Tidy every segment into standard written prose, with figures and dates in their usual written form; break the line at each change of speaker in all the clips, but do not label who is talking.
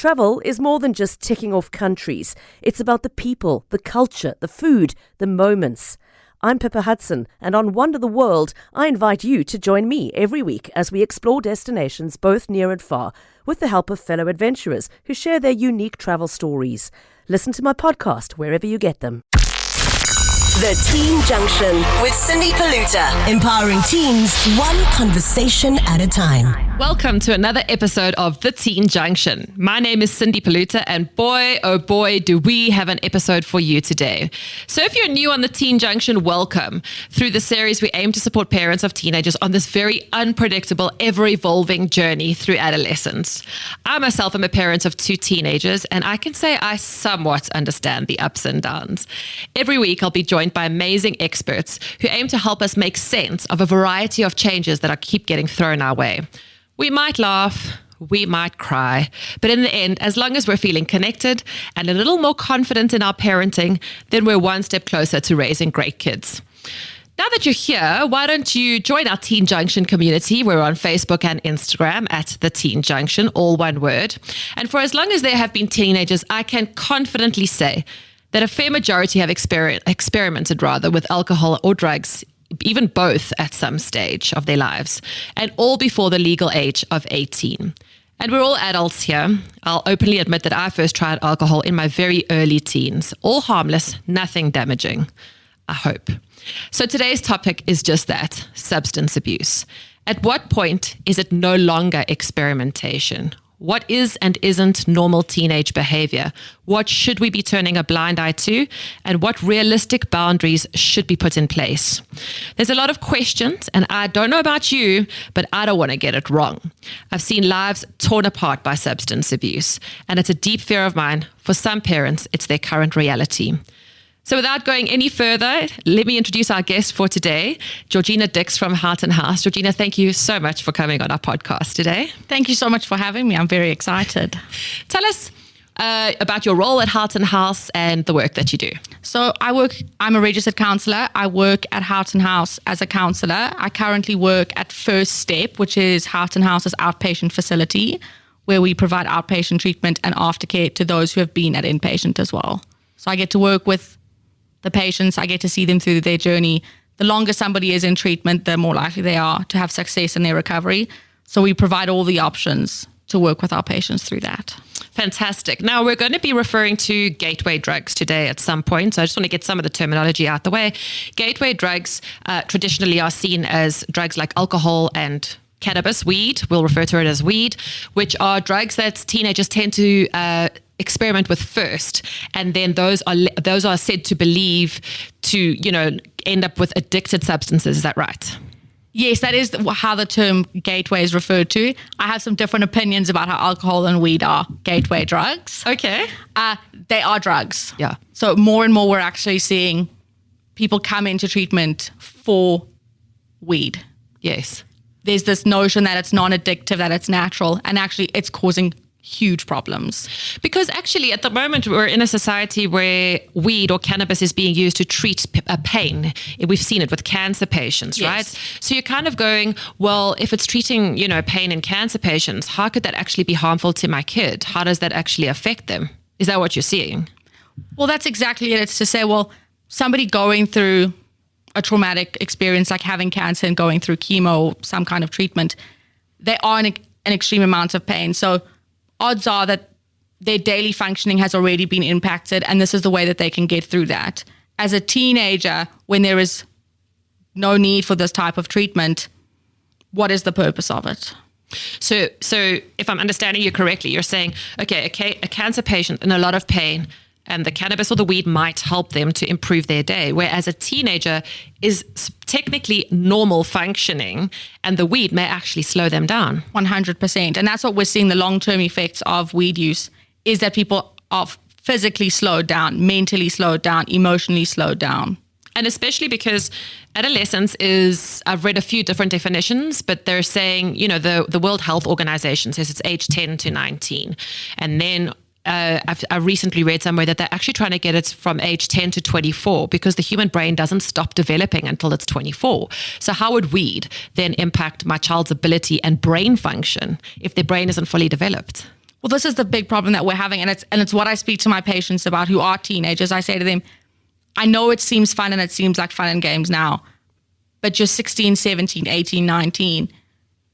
Travel is more than just ticking off countries. It's about the people, the culture, the food, the moments. I'm Pippa Hudson, and on Wonder the World, I invite you to join me every week as we explore destinations both near and far, with the help of fellow adventurers who share their unique travel stories. Listen to my podcast wherever you get them.
The Teen Junction with Cindy Poluta, empowering teens one conversation at a time.
Welcome to another episode of The Teen Junction. My name is Cindy Poluta, and boy, oh boy, do we have an episode for you today. So if you're new on The Teen Junction, welcome. Through the series, we aim to support parents of teenagers on this very unpredictable, ever-evolving journey through adolescence. I myself am a parent of 2 teenagers, and I can say I somewhat understand the ups and downs. Every week, I'll be joined by amazing experts who aim to help us make sense of a variety of changes that keep getting thrown our way. We might laugh, we might cry, but in the end, as long as we're feeling connected and a little more confident in our parenting, then we're one step closer to raising great kids. Now that you're here, why don't you join our Teen Junction community? We're on Facebook and Instagram at The Teen Junction, all one word. And for as long as there have been teenagers, I can confidently say that a fair majority have experimented with alcohol or drugs, even both at some stage of their lives, and all before the legal age of 18. And we're all adults here. I'll openly admit that I first tried alcohol in my very early teens. All harmless, nothing damaging, I hope. So today's topic is just that, substance abuse. At what point is it no longer experimentation? What is and isn't normal teenage behavior? What should we be turning a blind eye to? And what realistic boundaries should be put in place? There's a lot of questions, and I don't know about you, but I don't want to get it wrong. I've seen lives torn apart by substance abuse, and it's a deep fear of mine. For some parents, it's their current reality. So without going any further, let me introduce our guest for today, Georgina Dix from Houghton House. Georgina, thank you so much for coming on our podcast today.
Thank you so much for having me. I'm very excited.
Tell us about your role at Houghton House and the work that you do.
So I'm a registered counsellor. I work at Houghton House as a counsellor. I currently work at First Step, which is Houghton House's outpatient facility, where we provide outpatient treatment and aftercare to those who have been at inpatient as well. So I get to work with the patients, I get to see them through their journey. The longer somebody is in treatment, the more likely they are to have success in their recovery. So we provide all the options to work with our patients through that.
Fantastic. Now, we're going to be referring to gateway drugs today at some point. So I just want to get some of the terminology out the way. Gateway drugs traditionally are seen as drugs like alcohol and cannabis, weed. We'll refer to it as weed, which are drugs that teenagers tend to experiment with first, and then those are said to believe to end up with addicted substances. Is that right?
Yes, that is how the term gateway is referred to. I have some different opinions about how alcohol and weed are gateway drugs.
Okay.
They are drugs.
Yeah.
So more and more we're actually seeing people come into treatment for weed.
Yes.
There's this notion that it's non-addictive, that it's natural, and actually it's causing huge problems.
Because actually at the moment we're in a society where weed or cannabis is being used to treat pain. We've seen it with cancer patients,
yes.
Right? So you're kind of going, well, if it's treating, pain in cancer patients, how could that actually be harmful to my kid? How does that actually affect them? Is that what you're seeing?
Well, that's exactly it. It's to say, well, somebody going through a traumatic experience like having cancer and going through chemo, some kind of treatment, they are in an extreme amount of pain. So odds are that their daily functioning has already been impacted, and this is the way that they can get through that. As a teenager, when there is no need for this type of treatment, what is the purpose of it?
So if I'm understanding you correctly, you're saying, okay, a cancer patient in a lot of pain, and the cannabis or the weed might help them to improve their day, whereas a teenager is technically normal functioning and the weed may actually slow them down.
100%. And that's what we're seeing, the long-term effects of weed use, is that people are physically slowed down, mentally slowed down, emotionally slowed down.
And especially because adolescence is, I've read a few different definitions, but they're saying, the World Health Organization says it's age 10 to 19. And then I recently read somewhere that they're actually trying to get it from age 10 to 24 because the human brain doesn't stop developing until it's 24. So how would weed then impact my child's ability and brain function if their brain isn't fully developed?
Well, this is the big problem that we're having, and it's what I speak to my patients about who are teenagers. I say to them, I know it seems fun and it seems like fun and games now, but you're 16, 17, 18, 19.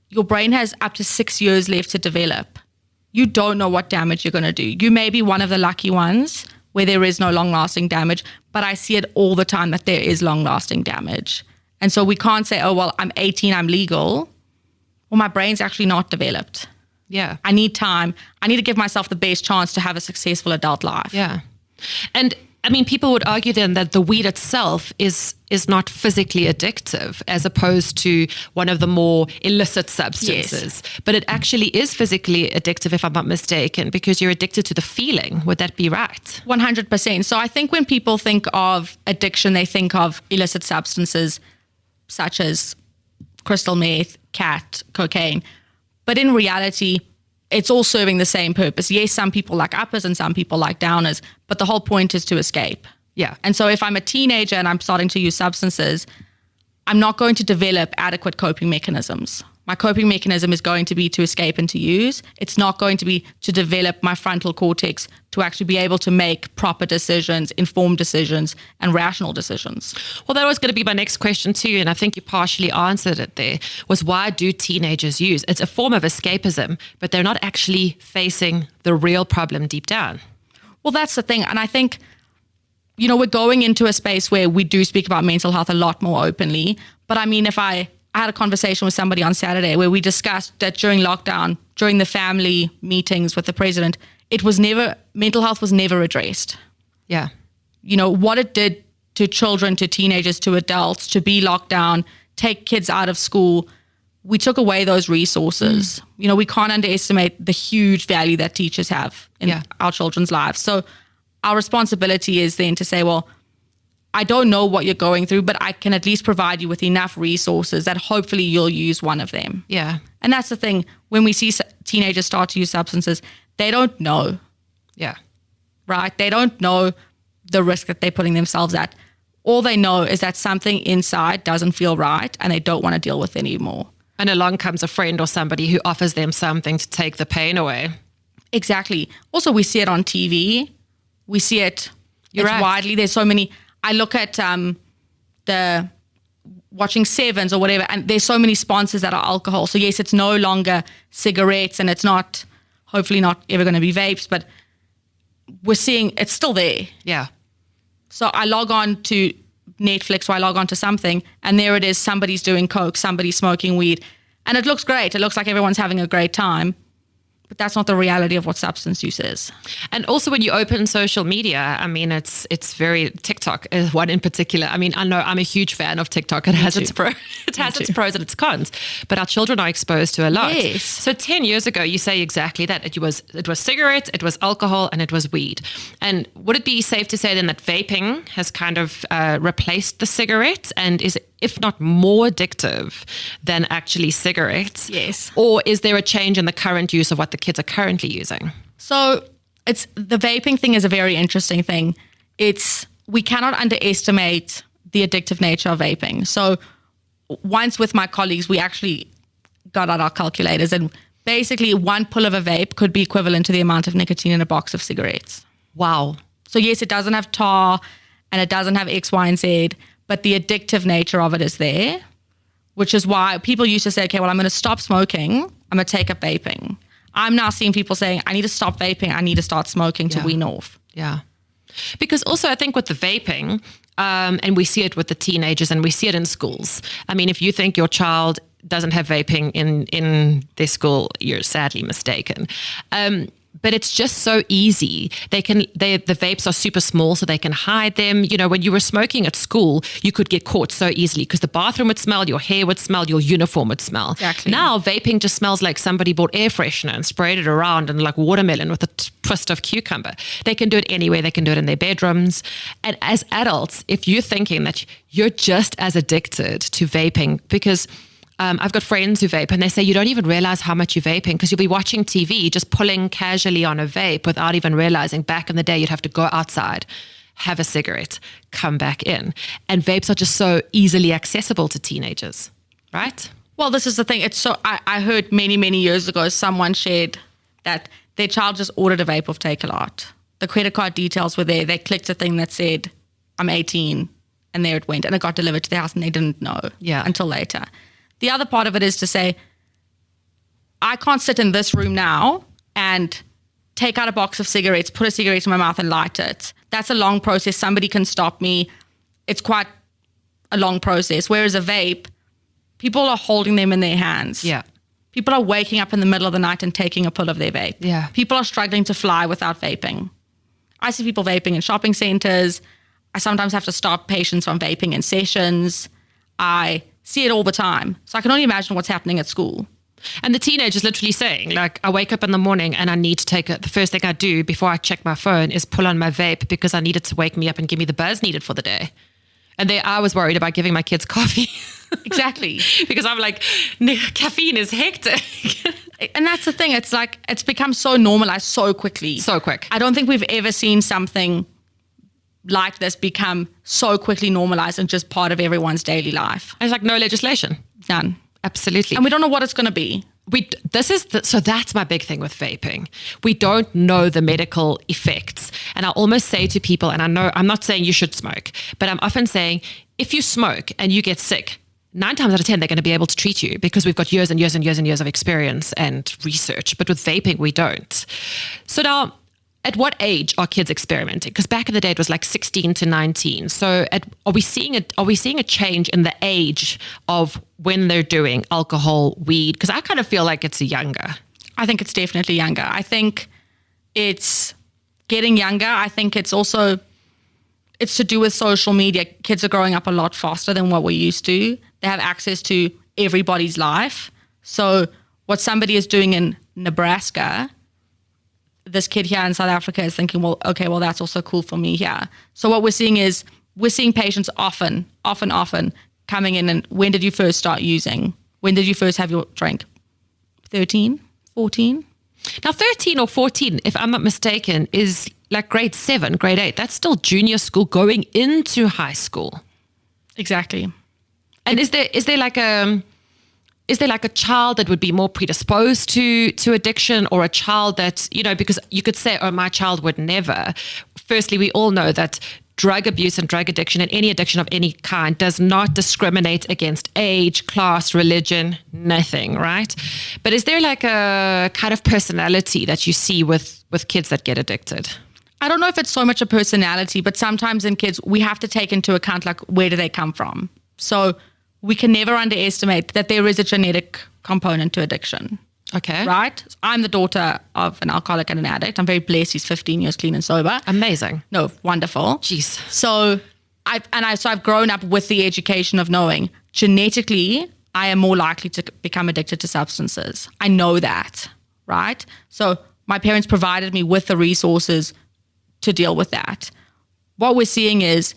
Your brain has up to 6 years left to develop. You don't know what damage you're going to do. You may be one of the lucky ones where there is no long-lasting damage, but I see it all the time that there is long-lasting damage. And so we can't say, oh, well, I'm 18, I'm legal. Well, my brain's actually not developed.
Yeah.
I need time. I need to give myself the best chance to have a successful adult life.
Yeah. And I mean, people would argue then that the weed itself is not physically addictive as opposed to one of the more illicit substances. Yes. But it actually is physically addictive, if I'm not mistaken, because you're addicted to the feeling. Would that be right?
100%. So I think when people think of addiction, they think of illicit substances such as crystal meth, cat, cocaine. But in reality, it's all serving the same purpose. Yes, some people like uppers and some people like downers, but the whole point is to escape.
Yeah.
And so if I'm a teenager and I'm starting to use substances, I'm not going to develop adequate coping mechanisms. My coping mechanism is going to be to escape and to use. It's not going to be to develop my frontal cortex to actually be able to make proper decisions, informed decisions, and rational decisions.
Well, that was going to be my next question too, and I think you partially answered it there, was why do teenagers use? It's a form of escapism, but they're not actually facing the real problem deep down.
Well, that's the thing. And I think, we're going into a space where we do speak about mental health a lot more openly. But I mean, I had a conversation with somebody on Saturday where we discussed that during lockdown, during the family meetings with the president, mental health was never addressed.
Yeah.
What it did to children, to teenagers, to adults, to be locked down, take kids out of school, we took away those resources. We can't underestimate the huge value that teachers have in our children's lives. So our responsibility is then to say, well, I don't know what you're going through, but I can at least provide you with enough resources that hopefully you'll use one of them.
Yeah.
And that's the thing. When we see teenagers start to use substances, they don't know.
Yeah.
Right? They don't know the risk that they're putting themselves at. All they know is that something inside doesn't feel right and they don't want to deal with it anymore.
And along comes a friend or somebody who offers them something to take the pain away.
Exactly. Also, we see it on TV. We see it widely. There's so many. I look at the watching Sevens or whatever, and there's so many sponsors that are alcohol. So yes, it's no longer cigarettes and it's not, hopefully not ever going to be vapes, but we're seeing it's still there.
Yeah.
So I log on to Netflix or I log on to something and there it is, somebody's doing coke, somebody's smoking weed. And it looks great. It looks like everyone's having a great time. But that's not the reality of what substance use is.
And also when you open social media, I mean, it's very, TikTok is one in particular. I mean, I know I'm a huge fan of TikTok. It has its pros and its cons, but our children are exposed to a lot.
Yes.
So 10 years ago, you say exactly that. It was cigarettes, it was alcohol, and it was weed. And would it be safe to say then that vaping has kind of replaced the cigarettes and is, if not more addictive than actually cigarettes?
Yes.
Or is there a change in the current use of what the kids are currently using?
So it's the vaping thing is a very interesting thing. We cannot underestimate the addictive nature of vaping. So once with my colleagues, we actually got out our calculators and basically one pull of a vape could be equivalent to the amount of nicotine in a box of cigarettes.
Wow.
So yes, it doesn't have tar and it doesn't have X, Y, and Z, but the addictive nature of it is there, which is why people used to say, okay, well, I'm going to stop smoking. I'm going to take up vaping. I'm now seeing people saying, I need to stop vaping. I need to start smoking to wean off.
Yeah. Because also I think with the vaping, and we see it with the teenagers and we see it in schools. I mean, if you think your child doesn't have vaping in their school, you're sadly mistaken. But it's just so easy. The vapes are super small, so they can hide them. You know, when you were smoking at school, you could get caught so easily because the bathroom would smell, your hair would smell, your uniform would smell.
Exactly.
Now, vaping just smells like somebody bought air freshener and sprayed it around and like watermelon with a twist of cucumber. They can do it anywhere. They can do it in their bedrooms. And as adults, if you're thinking that you're just as addicted to vaping, because I've got friends who vape and they say you don't even realize how much you're vaping because you'll be watching TV, just pulling casually on a vape without even realizing. Back in the day, you'd have to go outside, have a cigarette, come back in. And vapes are just so easily accessible to teenagers, right?
Well, this is the thing. It's so I heard many, many years ago, someone shared that their child just ordered a vape off Take-A-Lot. The credit card details were there. They clicked a thing that said, I'm 18, and there it went. And it got delivered to their house, and they didn't know until later. The other part of it is to say, I can't sit in this room now and take out a box of cigarettes, put a cigarette in my mouth and light it. That's a long process. Somebody can stop me. It's quite a long process. Whereas a vape, people are holding them in their hands.
Yeah.
People are waking up in the middle of the night and taking a pull of their vape.
Yeah.
People are struggling to fly without vaping. I see people vaping in shopping centers. I sometimes have to stop patients from vaping in sessions. I see it all the time. So I can only imagine what's happening at school.
And the teenager's literally saying, like, I wake up in the morning and I need to take it. The first thing I do before I check my phone is pull on my vape because I need it to wake me up and give me the buzz needed for the day. And there I was worried about giving my kids coffee.
Exactly.
Because I'm like, caffeine is hectic.
And that's the thing. It's like, it's become so normalized so quickly.
So quick.
I don't think we've ever seen something like this become so quickly normalized and just part of everyone's daily life.
It's like no legislation.
None.
Absolutely.
And we don't know what it's going to be.
So that's my big thing with vaping. We don't know the medical effects. And I almost say to people, and I know I'm not saying you should smoke, but I'm often saying if you smoke and you get sick, 9 times out of 10, they're going to be able to treat you because we've got years and years and years and years of experience and research. But with vaping, we don't. So now, at what age are kids experimenting? Because back in the day, it was like 16 to 19. So are we seeing a change in the age of when they're doing alcohol, weed? Because I kind of feel like it's younger.
I think it's definitely younger. I think it's getting younger. I think it's to do with social media. Kids are growing up a lot faster than what we used to. They have access to everybody's life. So what somebody is doing in Nebraska, this kid here in South Africa is thinking, well, okay, well, that's also cool for me here. So what we're seeing is patients often coming in and when did you first start using? When did you first have your drink? 13, 14?
Now, 13 or 14, if I'm not mistaken, is like grade 7, grade 8. That's still junior school going into high school.
Exactly.
And is there like a child that would be more predisposed to addiction, or a child that, because you could say, oh, my child would never. Firstly, we all know that drug abuse and drug addiction and any addiction of any kind does not discriminate against age, class, religion, nothing, right? But is there like a kind of personality that you see with kids that get addicted?
I don't know if it's so much a personality, but sometimes in kids, we have to take into account, like, where do they come from? So we can never underestimate that there is a genetic component to addiction.
Okay.
Right? I'm the daughter of an alcoholic and an addict. I'm very blessed. He's 15 years clean and sober.
Amazing.
No, wonderful.
Jeez.
So I've grown up with the education of knowing genetically I am more likely to become addicted to substances. I know that, right? So my parents provided me with the resources to deal with that. What we're seeing is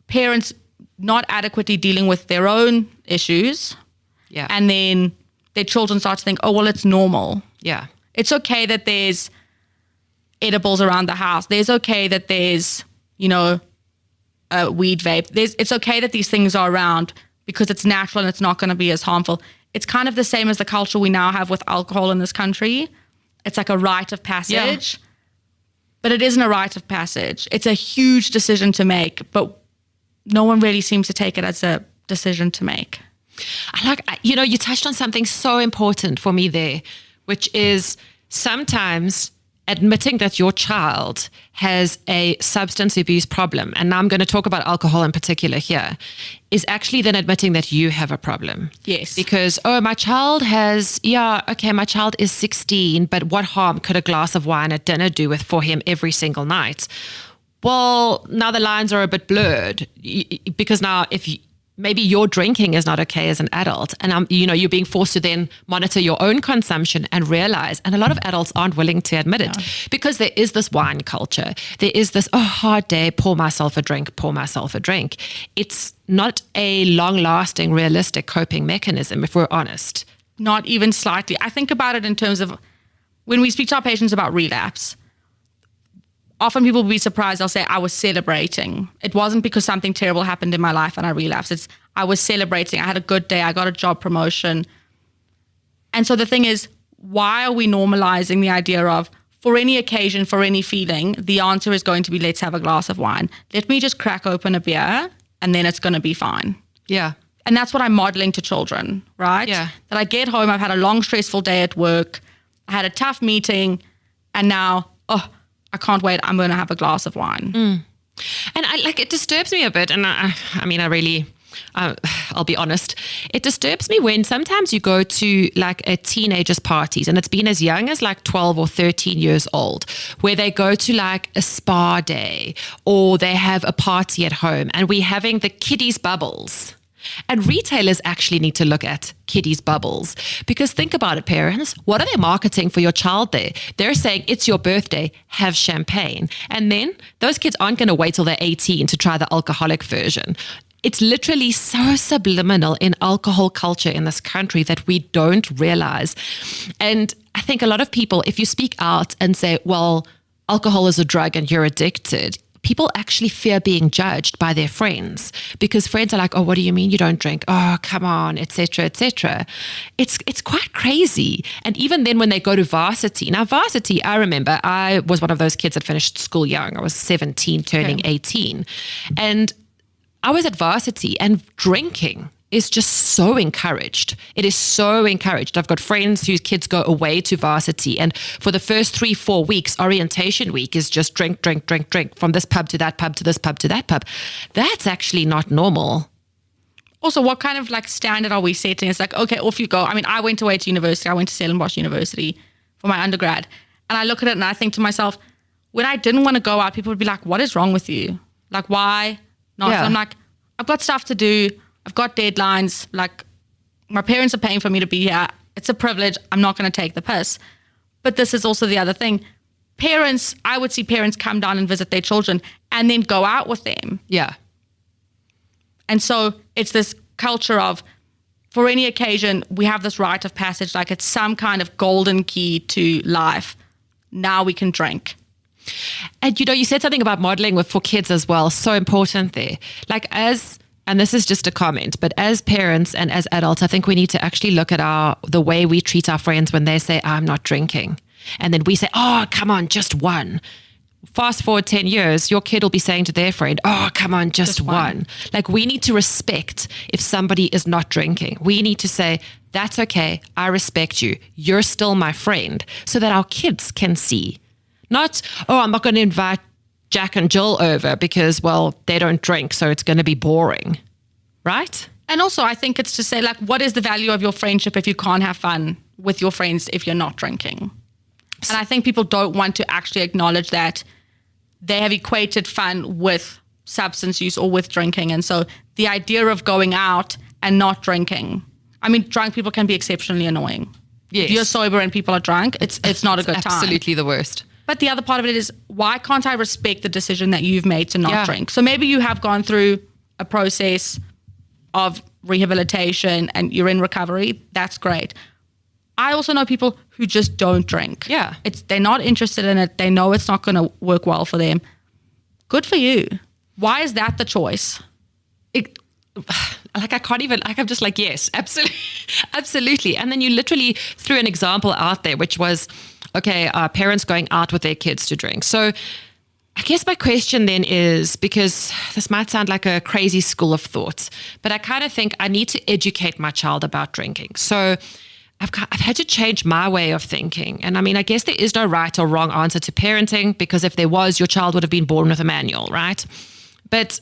parents not adequately dealing with their own issues.
Yeah.
And then their children start to think, oh, well, it's normal.
Yeah.
It's okay that there's edibles around the house. There's okay that there's, a weed vape. It's okay that these things are around because it's natural and it's not going to be as harmful. It's kind of the same as the culture we now have with alcohol in this country. It's like a rite of passage. Yeah. But it isn't a rite of passage. It's a huge decision to make, but no one really seems to take it as a decision to make.
You touched on something so important for me there, which is sometimes admitting that your child has a substance abuse problem, and now I'm going to talk about alcohol in particular here, is actually then admitting that you have a problem.
Yes.
Because, my child my child is 16, but what harm could a glass of wine at dinner do for him every single night? Well, now the lines are a bit blurred because now maybe your drinking is not okay as an adult, and you're being forced to then monitor your own consumption and realize, and a lot of adults aren't willing to admit it because there is this wine culture. There is this, hard day, pour myself a drink. It's not a long-lasting, realistic coping mechanism, if we're honest.
Not even slightly. I think about it in terms of when we speak to our patients about relapse, often people will be surprised. They'll say, I was celebrating. It wasn't because something terrible happened in my life and I relapsed. I was celebrating. I had a good day. I got a job promotion. And so the thing is, why are we normalizing the idea of, for any occasion, for any feeling, the answer is going to be, let's have a glass of wine. Let me just crack open a beer and then it's going to be fine.
Yeah.
And that's what I'm modeling to children, right?
Yeah.
That I get home, I've had a long, stressful day at work, I had a tough meeting, and now, I can't wait, I'm going to have a glass of wine.
And it disturbs me a bit. And I'll be honest, it disturbs me when sometimes you go to like a teenager's parties, and it's been as young as like 12 or 13 years old, where they go to like a spa day or they have a party at home, and we're having the kiddies bubbles. And retailers actually need to look at kiddies bubbles, because think about it, parents, what are they marketing for your child there? They're saying, it's your birthday, have champagne. And then those kids aren't going to wait till they're 18 to try the alcoholic version. It's literally so subliminal in alcohol culture in this country that we don't realize. And I think a lot of people, if you speak out and say, well, alcohol is a drug and you're addicted, people actually fear being judged by their friends, because friends are like, oh, what do you mean you don't drink? Oh, come on, etc., etc. It's quite crazy. And even then when they go to varsity, now varsity, I remember I was one of those kids that finished school young. I was 17, turning 18. And I was at varsity, and drinking is just so encouraged. It is so encouraged. I've got friends whose kids go away to varsity, and for the first 3-4 weeks, orientation week is just drink, drink, drink, drink, from this pub to that pub to this pub to that pub. That's actually not normal.
Also, what kind of like standard are we setting? It's like, okay, off you go. I mean, I went away to university. I went to Stellenbosch University for my undergrad, and I look at it and I think to myself, when I didn't want to go out, people would be like, what is wrong with you? Like, why not?
Yeah.
So I'm like, I've got stuff to do. I've got deadlines. Like, my parents are paying for me to be here. It's a privilege. I'm not going to take the piss. But this is also the other thing. Parents, I would see parents come down and visit their children and then go out with them.
Yeah.
And so it's this culture of, for any occasion, we have this rite of passage, like it's some kind of golden key to life. Now we can drink.
And you said something about modeling for kids as well. So important there. Like and this is just a comment, but as parents and as adults, I think we need to actually look at the way we treat our friends when they say, I'm not drinking. And then we say, oh, come on, just one. Fast forward 10 years, your kid will be saying to their friend, oh, come on, just one. Like, we need to respect if somebody is not drinking. We need to say, that's okay, I respect you. You're still my friend, so that our kids can see. Not, oh, I'm not going to invite Jack and Jill over because, well, they don't drink, so it's going to be boring, right?
And also, I think it's to say, like, what is the value of your friendship if you can't have fun with your friends if you're not drinking? And I think people don't want to actually acknowledge that they have equated fun with substance use or with drinking. And so the idea of going out and not drinking, I mean, drunk people can be exceptionally annoying.
Yes.
If you're sober and people are drunk, it's not a good time.
Absolutely the worst.
But the other part of it is, why can't I respect the decision that you've made to not drink? So maybe you have gone through a process of rehabilitation and you're in recovery. That's great. I also know people who just don't drink.
Yeah.
They're not interested in it. They know it's not going to work well for them. Good for you. Why is that the choice?
I can't even, I'm just like, yes, absolutely. Absolutely. And then you literally threw an example out there, which was, okay, parents going out with their kids to drink. So I guess my question then is, because this might sound like a crazy school of thought, but I kind of think I need to educate my child about drinking. So I've had to change my way of thinking. And I mean, I guess there is no right or wrong answer to parenting, because if there was, your child would have been born with a manual, right? But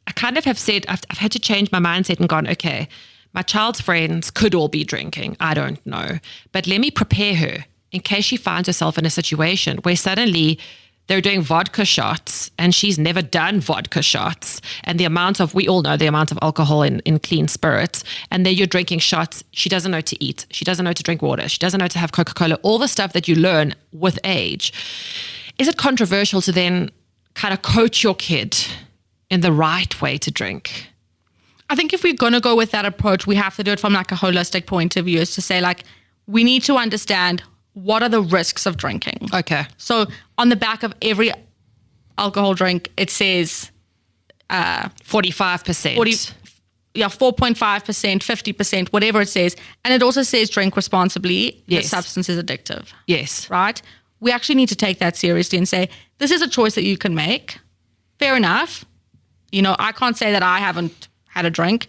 I kind of have said, I've had to change my mindset and gone, okay, my child's friends could all be drinking. I don't know. But let me prepare her in case she finds herself in a situation where suddenly they're doing vodka shots and she's never done vodka shots. And we all know the amount of alcohol in clean spirits. And then you're drinking shots. She doesn't know to eat. She doesn't know to drink water. She doesn't know to have Coca-Cola. All the stuff that you learn with age. Is it controversial to then kind of coach your kid in the right way to drink?
I think if we're going to go with that approach, we have to do it from like a holistic point of view, is to say, like, we need to understand what are the risks of drinking.
Okay.
So on the back of every alcohol drink, it says
45%.
4.5%, 50%, whatever it says. And it also says drink responsibly.
Yes.
The substance is addictive.
Yes.
Right? We actually need to take that seriously and say, this is a choice that you can make. Fair enough. I can't say that I haven't had a drink.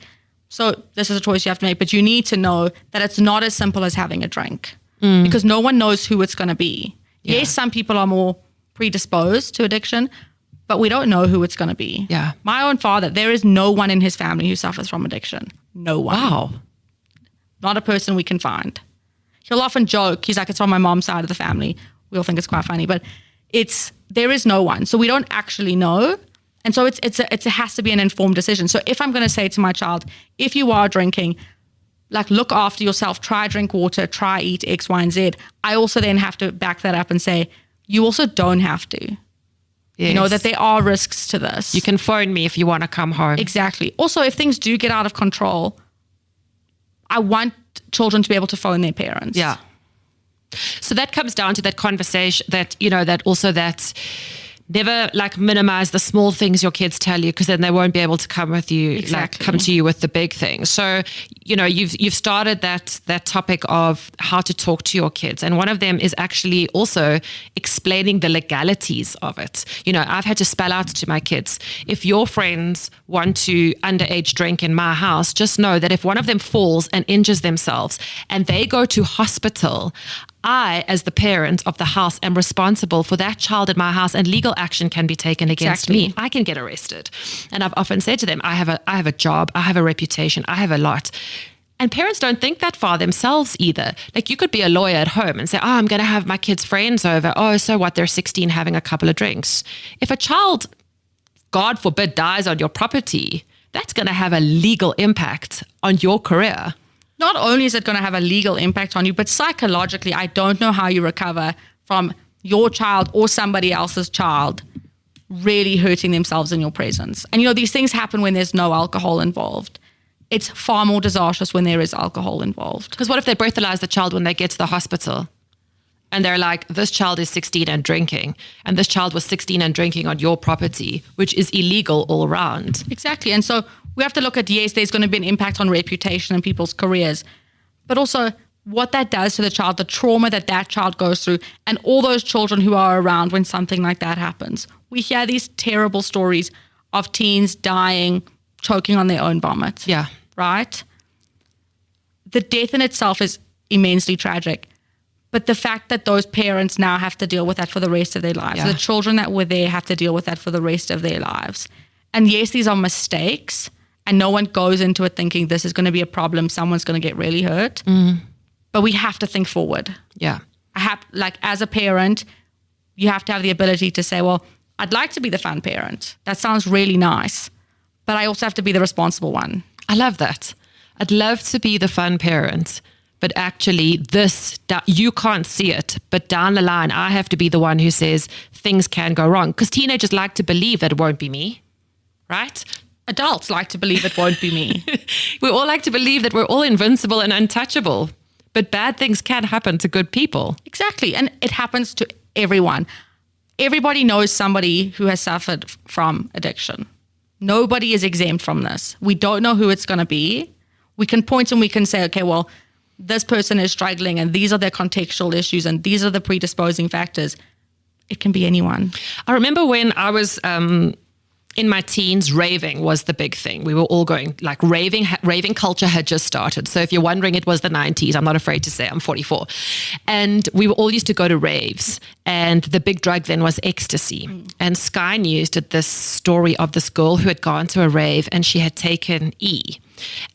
So this is a choice you have to make. But you need to know that it's not as simple as having a drink. Because no one knows who it's going to be.
Yeah.
Yes, some people are more predisposed to addiction, but we don't know who it's going to be.
Yeah.
My own father, there is no one in his family who suffers from addiction. No one.
Wow.
Not a person we can find. He'll often joke. He's like, it's on my mom's side of the family. We all think it's quite funny, but there is no one. So we don't actually know. And so it has to be an informed decision. So if I'm going to say to my child, if you are drinking, look after yourself, try drink water, try eat X, Y, and Z. I also then have to back that up and say, you also don't have to.
Yes.
That there are risks to this.
You can phone me if you want to come home.
Exactly. Also, if things do get out of control, I want children to be able to phone their parents.
Yeah. So that comes down to that conversation that never minimize the small things your kids tell you, because then they won't be able to come with you,
Exactly.
come to you with the big things. So, you've started that topic of how to talk to your kids. And one of them is actually also explaining the legalities of it. I've had to spell out to my kids, if your friends want to underage drink in my house, just know that if one of them falls and injures themselves and they go to hospital, I, as the parent of the house, am responsible for that child in my house, and legal action can be taken against
Exactly.
me. I can get arrested. And I've often said to them, I have a job, I have a reputation, I have a lot. And parents don't think that far themselves either. You could be a lawyer at home and say, I'm going to have my kids' friends over. Oh, so what? They're 16 having a couple of drinks. If a child, God forbid, dies on your property, that's going to have a legal impact on your career.
Not only is it going to have a legal impact on you, but psychologically, I don't know how you recover from your child or somebody else's child really hurting themselves in your presence. And these things happen when there's no alcohol involved. It's far more disastrous when there is alcohol involved.
Because what if they breathalyze the child when they get to the hospital? And they're like, this child is 16 and drinking, and this child was 16 and drinking on your property, which is illegal all around.
Exactly. And so we have to look at, yes, there's going to be an impact on reputation and people's careers, but also what that does to the child, the trauma that child goes through, and all those children who are around when something like that happens. We hear these terrible stories of teens dying, choking on their own vomit.
Yeah.
Right? The death in itself is immensely tragic, but the fact that those parents now have to deal with that for the rest of their lives,
Yeah.
the children that were there have to deal with that for the rest of their lives. And yes, these are mistakes, and no one goes into it thinking this is going to be a problem, someone's going to get really hurt. But we have to think forward.
Yeah.
As a parent, you have to have the ability to say, well, I'd like to be the fun parent. That sounds really nice, but I also have to be the responsible one.
I love that. I'd love to be the fun parent, but actually you can't see it. But down the line, I have to be the one who says things can go wrong, because teenagers like to believe that it won't be me, right?
Adults like to believe it won't be me.
We all like to believe that we're all invincible and untouchable, but bad things can happen to good people.
Exactly. And it happens to everyone. Everybody knows somebody who has suffered from addiction. Nobody is exempt from this. We don't know who it's going to be. We can point and we can say, okay, well, this person is struggling and these are their contextual issues and these are the predisposing factors. It can be anyone.
I remember when I was in my teens, raving was the big thing. We were all going, raving culture had just started. So if you're wondering, it was the 90s. I'm not afraid to say I'm 44. And we were all used to go to raves. And the big drug then was ecstasy. And Sky News did this story of this girl who had gone to a rave and she had taken E.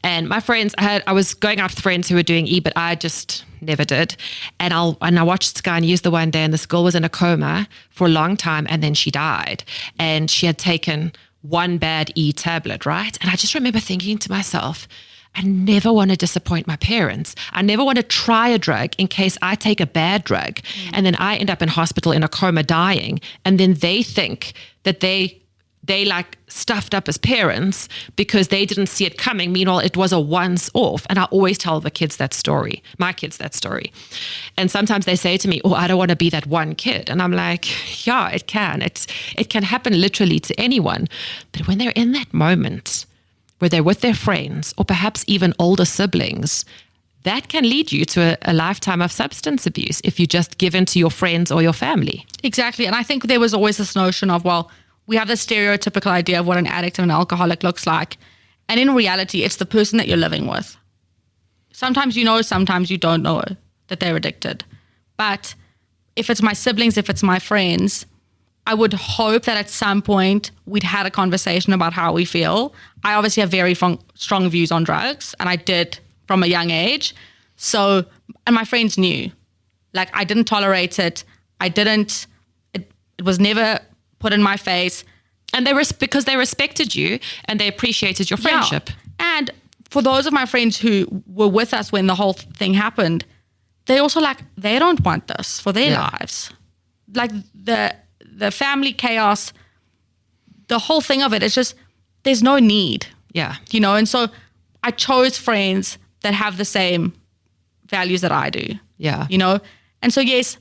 And my friends, I was going out with friends who were doing E, but I just never did. And I watched Sky News the one day, and this girl was in a coma for a long time, and then she died. And she had taken one bad E tablet, right? And I just remember thinking to myself, I never want to disappoint my parents. I never want to try a drug in case I take a bad drug and then I end up in hospital in a coma dying. And then they think that they stuffed up as parents because they didn't see it coming. Meanwhile, it was a once off. And I always tell my kids that story. And sometimes they say to me, oh, I don't want to be that one kid. And I'm like, yeah, it can. It can happen literally to anyone. But when they're in that moment where they're with their friends or perhaps even older siblings, that can lead you to a lifetime of substance abuse if you just give in to your friends or your family.
Exactly. And I think there was always this notion of, well, we have this stereotypical idea of what an addict and an alcoholic looks like. And in reality, it's the person that you're living with. Sometimes you know, sometimes you don't know that they're addicted. But if it's my siblings, if it's my friends, I would hope that at some point we'd had a conversation about how we feel. I obviously have very strong views on drugs, and I did from a young age. So, and my friends knew. Like, I didn't tolerate it. It was never put in my face.
And because they respected you and they appreciated your friendship.
Yeah. And for those of my friends who were with us when the whole thing happened, they also they don't want this for their lives. Like the family chaos, the whole thing of it, it's just, there's no need.
Yeah.
And so I chose friends that have the same values that I do.
Yeah.
And so yes,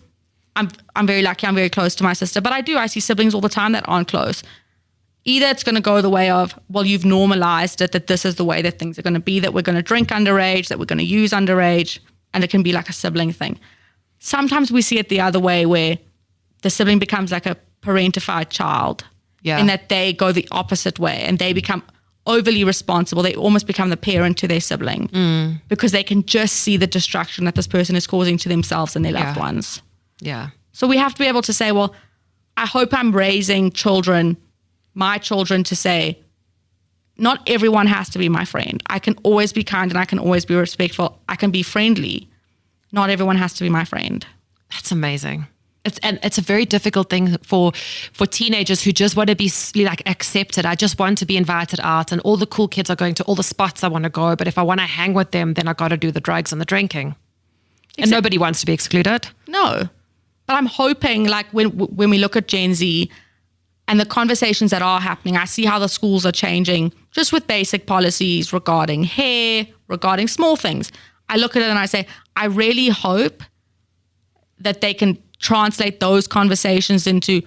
I'm very lucky, I'm very close to my sister, but I see siblings all the time that aren't close. Either it's going to go the way of, well, you've normalized it, that this is the way that things are going to be, that we're going to drink underage, that we're going to use underage, and it can be like a sibling thing. Sometimes we see it the other way, where the sibling becomes like a parentified child, in that they go the opposite way and they become overly responsible. They almost become the parent to their sibling because they can just see the destruction that this person is causing to themselves and their loved ones.
Yeah.
So we have to be able to say, well, I hope I'm raising my children to say, not everyone has to be my friend. I can always be kind and I can always be respectful. I can be friendly. Not everyone has to be my friend.
That's amazing. It's a very difficult thing for teenagers who just want to be accepted. I just want to be invited out, and all the cool kids are going to all the spots I want to go. But if I want to hang with them, then I got to do the drugs and the drinking. And nobody wants to be excluded.
No. But I'm hoping, when we look at Gen Z and the conversations that are happening, I see how the schools are changing just with basic policies regarding hair, regarding small things. I look at it and I say, I really hope that they can translate those conversations into,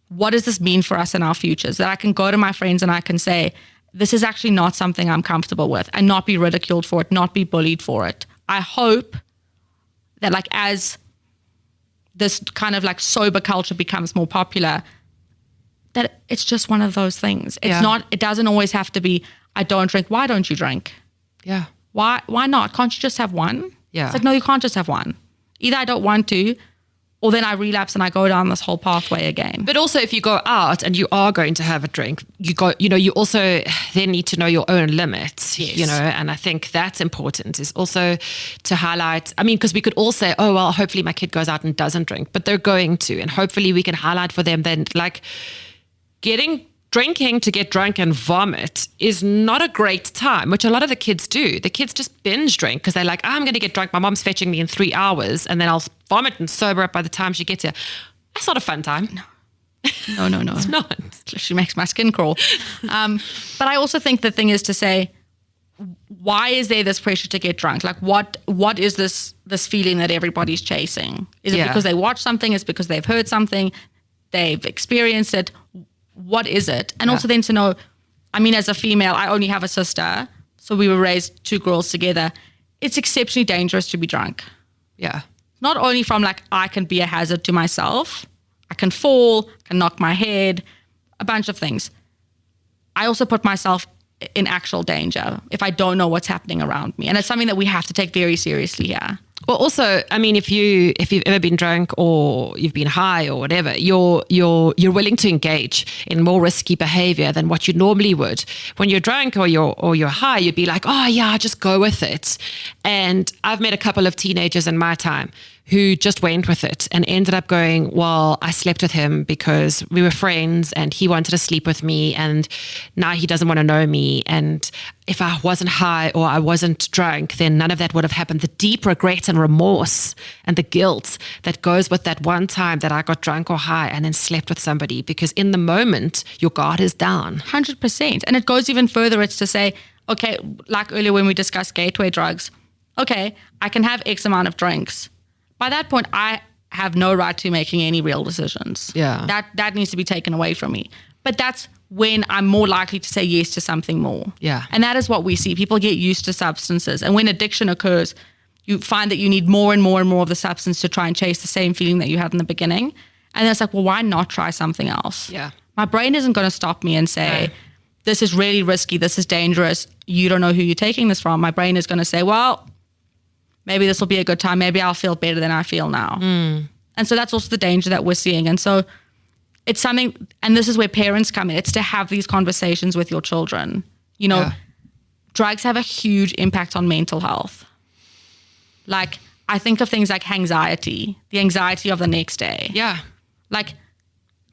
what does this mean for us in our futures? That I can go to my friends and I can say, this is actually not something I'm comfortable with, and not be ridiculed for it, not be bullied for it. I hope that as this kind of sober culture becomes more popular, that it's just one of those things. It's not, it doesn't always have to be, I don't drink. Why don't you drink?
Yeah.
Why not? Can't you just have one?
Yeah.
It's no, you can't just have one. Either I don't want to, or then I relapse and I go down this whole pathway again.
But also, if you go out and you are going to have a drink, you also then need to know your own limits,
yes.
And I think that's important, is also to highlight, because we could all say, oh, well, hopefully my kid goes out and doesn't drink, but they're going to, and hopefully we can highlight for them then, drinking to get drunk and vomit is not a great time, which a lot of the kids do. The kids just binge drink because they're like, I'm going to get drunk. My mom's fetching me in 3 hours and then I'll vomit and sober up by the time she gets here. That's not a fun time.
No.
It's not.
She makes my skin crawl. But I also think the thing is to say, why is there this pressure to get drunk? What is this feeling that everybody's chasing? Is it because they watch something? Is it because they've heard something? They've experienced it? What is it? And also then to know, as a female, I only have a sister, so we were raised 2 girls together. It's exceptionally dangerous to be drunk.
Yeah.
Not only from I can be a hazard to myself, I can fall, can knock my head, a bunch of things. I also put myself in actual danger if I don't know what's happening around me. And it's something that we have to take very seriously here.
Well, also, if you've ever been drunk or you've been high or whatever, you're willing to engage in more risky behavior than what you normally would. When you're drunk or you're high, you'd be like, oh yeah, just go with it. And I've met a couple of teenagers in my time who just went with it and ended up going, well, I slept with him because we were friends and he wanted to sleep with me and now he doesn't want to know me. And if I wasn't high or I wasn't drunk, then none of that would have happened. The deep regret and remorse and the guilt that goes with that one time that I got drunk or high and then slept with somebody, because in the moment, your guard is down.
100%. And it goes even further. It's to say, okay, like earlier when we discussed gateway drugs, okay, I can have X amount of drinks. By that point, I have no right to making any real decisions.
Yeah.
That needs to be taken away from me. But that's when I'm more likely to say yes to something more.
Yeah.
And that is what we see. People get used to substances. And when addiction occurs, you find that you need more and more and more of the substance to try and chase the same feeling that you had in the beginning. And then it's like, well, why not try something else?
Yeah.
My brain isn't going to stop me and say, this is really risky, this is dangerous, you don't know who you're taking this from. My brain is going to say, well, maybe this will be a good time, maybe I'll feel better than I feel now. And so that's also the danger that we're seeing. And so it's something, and this is where parents come in, it's to have these conversations with your children. You know, drugs have a huge impact on mental health. Like, I think of things like anxiety, the anxiety of the next day.
Yeah.
Like,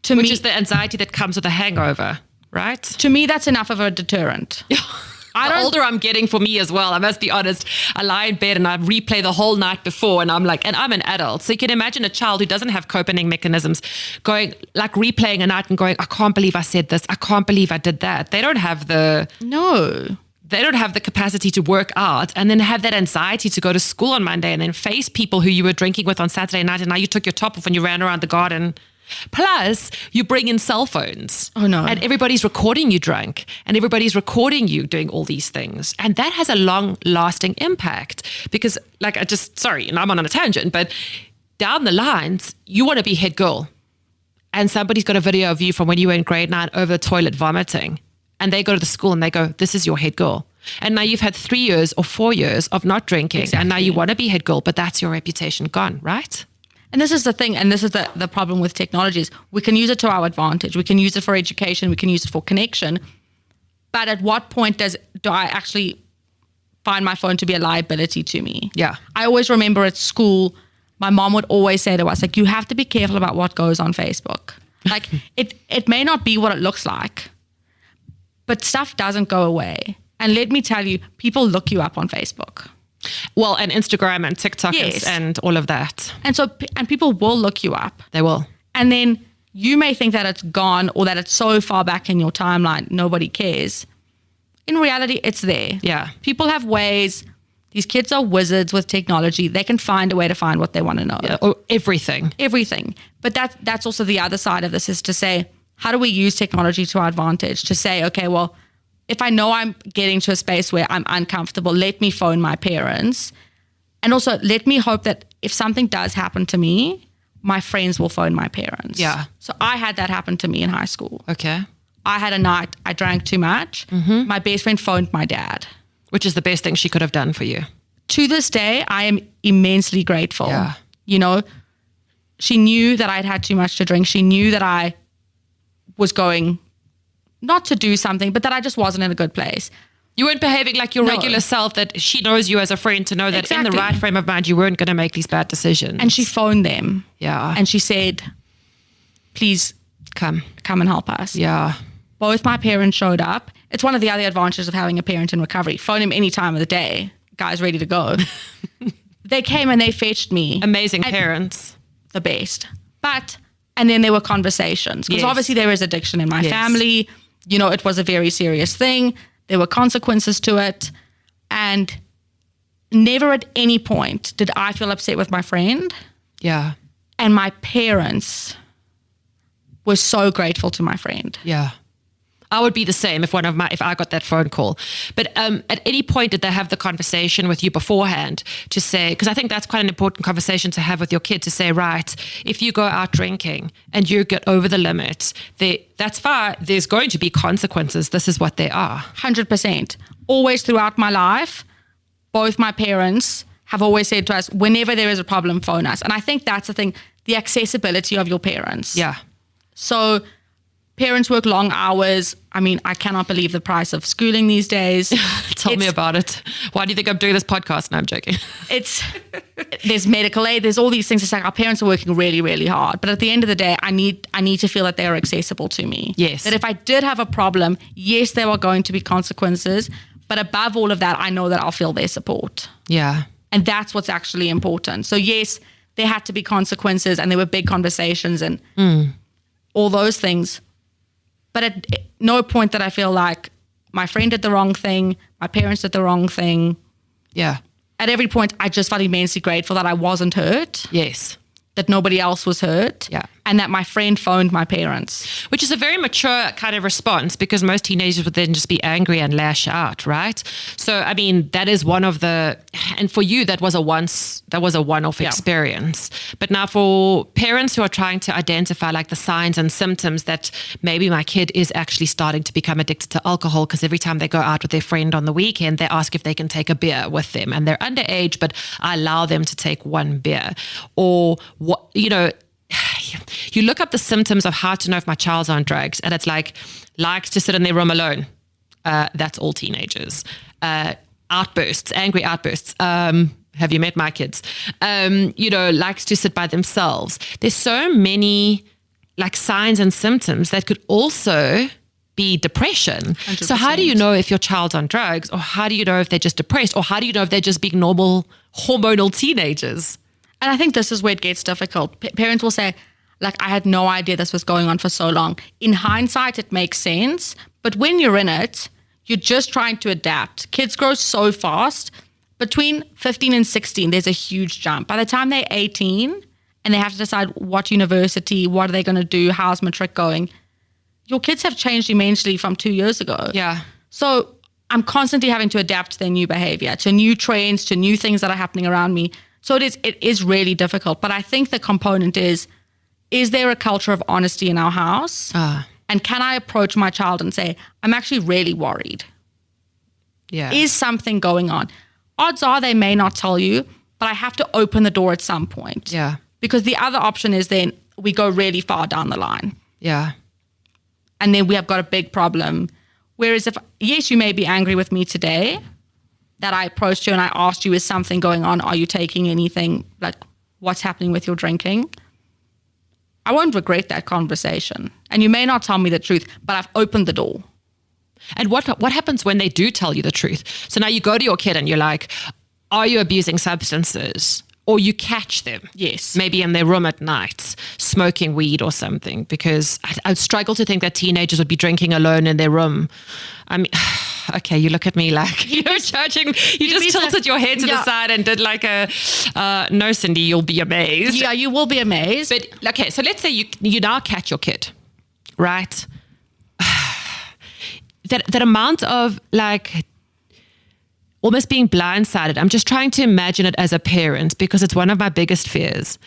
to me,
Which is the anxiety that comes with a hangover, right?
to me, that's enough of a deterrent.
The older I'm getting, for me as well, I must be honest, I lie in bed and I replay the whole night before, and I'm like, and I'm an adult. So you can imagine a child who doesn't have coping mechanisms going, like replaying a night and going, I can't believe I said this. I can't believe I did that. They don't have the capacity to work out and then have that anxiety to go to school on Monday and then face people who you were drinking with on Saturday night, and now you took your top off and you ran around the garden. Plus, you bring in cell phones.
Oh, no.
And everybody's recording you drunk, and everybody's recording you doing all these things. And that has a long-lasting impact because, like, and I'm on a tangent, but down the lines, you want to be head girl. And somebody's got a video of you from when you were in grade 9 over the toilet vomiting. And they go to the school and they go, this is your head girl. And now you've had 3 years or 4 years of not drinking.
Exactly.
And now you want to be head girl, but that's your reputation gone, right?
And this is the thing, and this is the problem with technology is we can use it to our advantage. We can use it for education. We can use it for connection. But at what point do I actually find my phone to be a liability to me?
Yeah.
I always remember at school, my mom would always say to us, like, you have to be careful about what goes on Facebook. Like, it may not be what it looks like, but stuff doesn't go away. And let me tell you, people look you up on Facebook.
Well, and Instagram and TikTok
Yes.
and all of that.
And so, and people will look you up.
They will.
And then you may think that it's gone or that it's so far back in your timeline, nobody cares. In reality, it's there.
Yeah.
People have ways. These kids are wizards with technology. They can find a way to find what they want to know.
Yeah. Or everything.
Everything. But that's also the other side of this, is to say, how do we use technology to our advantage? To say, okay, well, if I know I'm getting to a space where I'm uncomfortable, let me phone my parents. And also let me hope that if something does happen to me, my friends will phone my parents.
Yeah.
So I had that happen to me in high school.
Okay.
I had a night, I drank too much. Mm-hmm. My best friend phoned my dad.
Which is the best thing she could have done for you.
To this day, I am immensely grateful.
Yeah.
You know, she knew that I'd had too much to drink. She knew that I was going not to do something, but that I just wasn't in a good place.
You weren't behaving like your regular self, that she knows you as a friend, to know that in the right frame of mind, you weren't going to make these bad decisions.
And she phoned them.
Yeah.
And she said, please come and help us.
Yeah.
Both my parents showed up. It's one of the other advantages of having a parent in recovery. Phone him any time of the day. Guy's ready to go. They came and they fetched me.
Amazing parents.
The best. And then there were conversations. Because obviously there is addiction in my family. You know, it was a very serious thing. There were consequences to it. And never at any point did I feel upset with my friend.
Yeah.
And my parents were so grateful to my friend.
Yeah. I would be the same if I got that phone call. But at any point did they have the conversation with you beforehand to say, because I think that's quite an important conversation to have with your kid, to say, right, if you go out drinking and you get over the limit, that's fine. There's going to be consequences. This is what they are.
100%. Always throughout my life, both my parents have always said to us, whenever there is a problem, phone us. And I think that's the thing, the accessibility of your parents.
Yeah.
So parents work long hours. I mean, I cannot believe the price of schooling these days.
Tell me about it. Why do you think I'm doing this podcast? No, I'm joking.
There's medical aid. There's all these things. It's like our parents are working really, really hard. But at the end of the day, I need to feel that they are accessible to me.
Yes.
That if I did have a problem, yes, there are going to be consequences. But above all of that, I know that I'll feel their support.
Yeah.
And that's what's actually important. So yes, there had to be consequences and there were big conversations and all those things. But at no point did I feel like my friend did the wrong thing, my parents did the wrong thing.
Yeah.
At every point, I just felt immensely grateful that I wasn't hurt.
Yes.
That nobody else was hurt.
Yeah.
and that my friend phoned my parents.
Which is a very mature kind of response, because most teenagers would then just be angry and lash out, right? So, I mean, that is one of the, and for you, that was a one-off experience. But now for parents who are trying to identify like the signs and symptoms that maybe my kid is actually starting to become addicted to alcohol, because every time they go out with their friend on the weekend, they ask if they can take a beer with them, and they're underage, but I allow them to take one beer. Or what, you look up the symptoms of how to know if my child's on drugs, and it's like, likes to sit in their room alone. That's all teenagers. Outbursts, angry outbursts. Have you met my kids? Likes to sit by themselves. There's so many like signs and symptoms that could also be depression. 100%. So how do you know if your child's on drugs, or how do you know if they're just depressed, or how do you know if they're just being normal hormonal teenagers?
And I think this is where it gets difficult. Parents will say, like, I had no idea this was going on for so long. In hindsight, it makes sense. But when you're in it, you're just trying to adapt. Kids grow so fast. Between 15 and 16, there's a huge jump. By the time they're 18 and they have to decide what university, what are they going to do, how's matric going, your kids have changed immensely from 2 years ago.
Yeah. So
I'm constantly having to adapt to their new behavior, to new trends, to new things that are happening around me. So it is really difficult. But I think the component is there a culture of honesty in our house? And can I approach my child and say, I'm actually really worried?
Yeah.
Is something going on? Odds are they may not tell you, but I have to open the door at some point.
Yeah.
Because the other option is then we go really far down the line.
Yeah.
And then we have got a big problem. Whereas yes, you may be angry with me today that I approached you and I asked you, is something going on? Are you taking anything? Like, what's happening with your drinking? I won't regret that conversation. And you may not tell me the truth, but I've opened the door.
And what happens when they do tell you the truth? So now you go to your kid and you're like, are you abusing substances? Or you catch them.
Yes.
Maybe in their room at night, smoking weed or something, because I struggle to think that teenagers would be drinking alone in their room. I mean, okay, you look at me like you're judging. You just tilted your head to the side and did like a, no, Cindy, you'll be amazed.
Yeah, you will be amazed.
But okay, so let's say you now catch your kid, right? That amount of like almost being blindsided. I'm just trying to imagine it as a parent, because it's one of my biggest fears.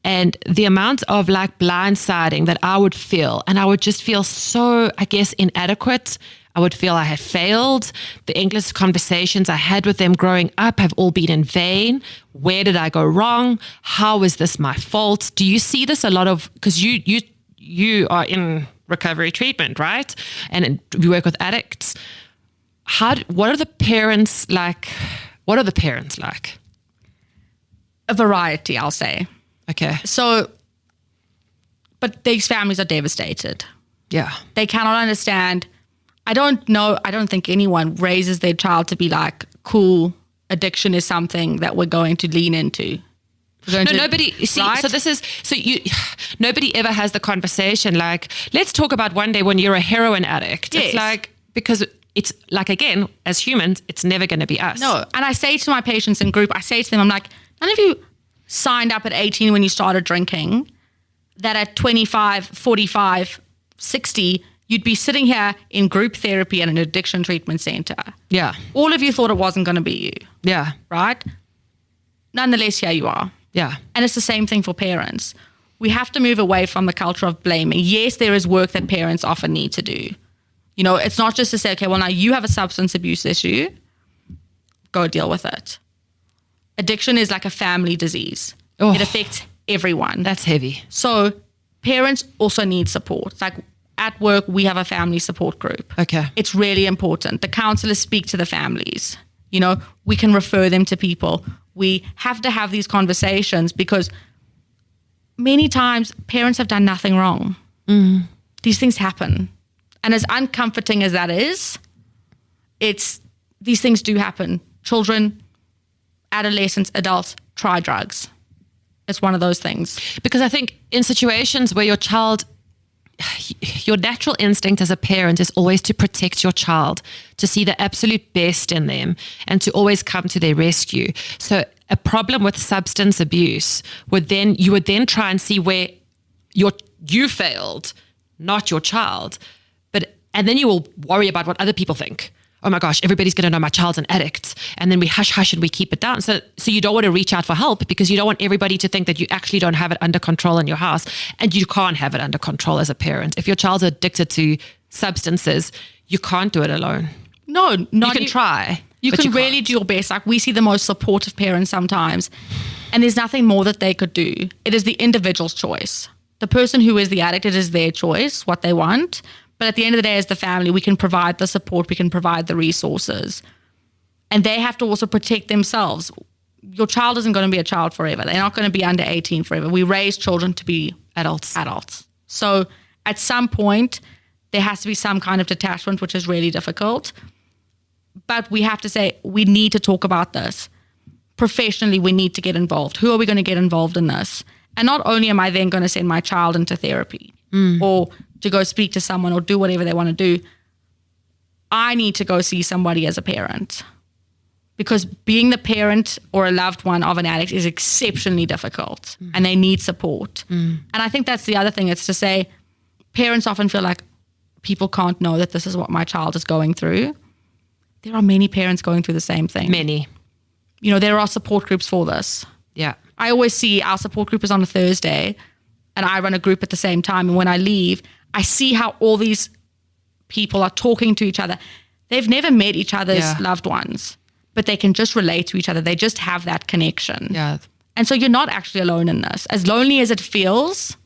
And the amount of like blindsiding that I would feel, and I would just feel so, I guess, inadequate. I would feel I had failed. The English conversations I had with them growing up have all been in vain. Where did I go wrong? How is this my fault? Do you see this a lot of, because you are in recovery treatment, right? And you work with addicts. What are the parents like? What are the parents like?
A variety, I'll say.
Okay.
So, but these families are devastated.
Yeah.
They cannot understand. I don't think anyone raises their child to be like, cool, addiction is something that we're going to lean into.
Nobody, see,
right?
Nobody ever has the conversation like, let's talk about one day when you're a heroin addict.
Yes.
It's like, because it's like, again, as humans, it's never going to be us.
No. And I say to my patients in group, I say to them, I'm like, none of you signed up at 18 when you started drinking, that at 25, 45, 60, you'd be sitting here in group therapy at an addiction treatment center.
Yeah.
All of you thought it wasn't going to be you.
Yeah.
Right? Nonetheless, here you are.
Yeah.
And it's the same thing for parents. We have to move away from the culture of blaming. Yes, there is work that parents often need to do. You know, it's not just to say, okay, well, now you have a substance abuse issue, go deal with it. Addiction is like a family disease.
Oh,
it affects everyone.
That's heavy.
So parents also need support. Like at work, we have a family support group.
Okay.
It's really important. The counselors speak to the families. You know, we can refer them to people. We have to have these conversations because many times parents have done nothing wrong.
Mm.
These things happen. And as uncomforting as that is, these things do happen. Children, adolescents, adults try drugs. It's one of those things.
Because I think in situations where your natural instinct as a parent is always to protect your child, to see the absolute best in them, and to always come to their rescue. So a problem with substance abuse you would then try and see where you failed, not your child. And then you will worry about what other people think. Oh my gosh, everybody's going to know my child's an addict. And then we hush and we keep it down. So you don't want to reach out for help because you don't want everybody to think that you actually don't have it under control in your house. And you can't have it under control as a parent. If your child's addicted to substances, you can't do it alone.
No, not
you can try.
You can really do your best. Like, we see the most supportive parents sometimes, and there's nothing more that they could do. It is the individual's choice. The person who is the addict, it is their choice, what they want. But at the end of the day, as the family, we can provide the support, we can provide the resources. And they have to also protect themselves. Your child isn't going to be a child forever. They're not going to be under 18 forever. We raise children to be adults. So at some point, there has to be some kind of detachment, which is really difficult. But we have to say, we need to talk about this. Professionally, we need to get involved. Who are we going to get involved in this? And not only am I then going to send my child into therapy or to go speak to someone or do whatever they want to do, I need to go see somebody as a parent. Because being the parent or a loved one of an addict is exceptionally difficult and they need support. And I think that's the other thing. It's to say, parents often feel like people can't know that this is what my child is going through. There are many parents going through the same thing.
Many.
You know, there are support groups for this.
Yeah.
I always see our support group is on a Thursday and I run a group at the same time. And when I leave, I see how all these people are talking to each other. They've never met each other's loved ones, but they can just relate to each other. They just have that connection.
Yeah.
And so you're not actually alone in this. As lonely as it feels,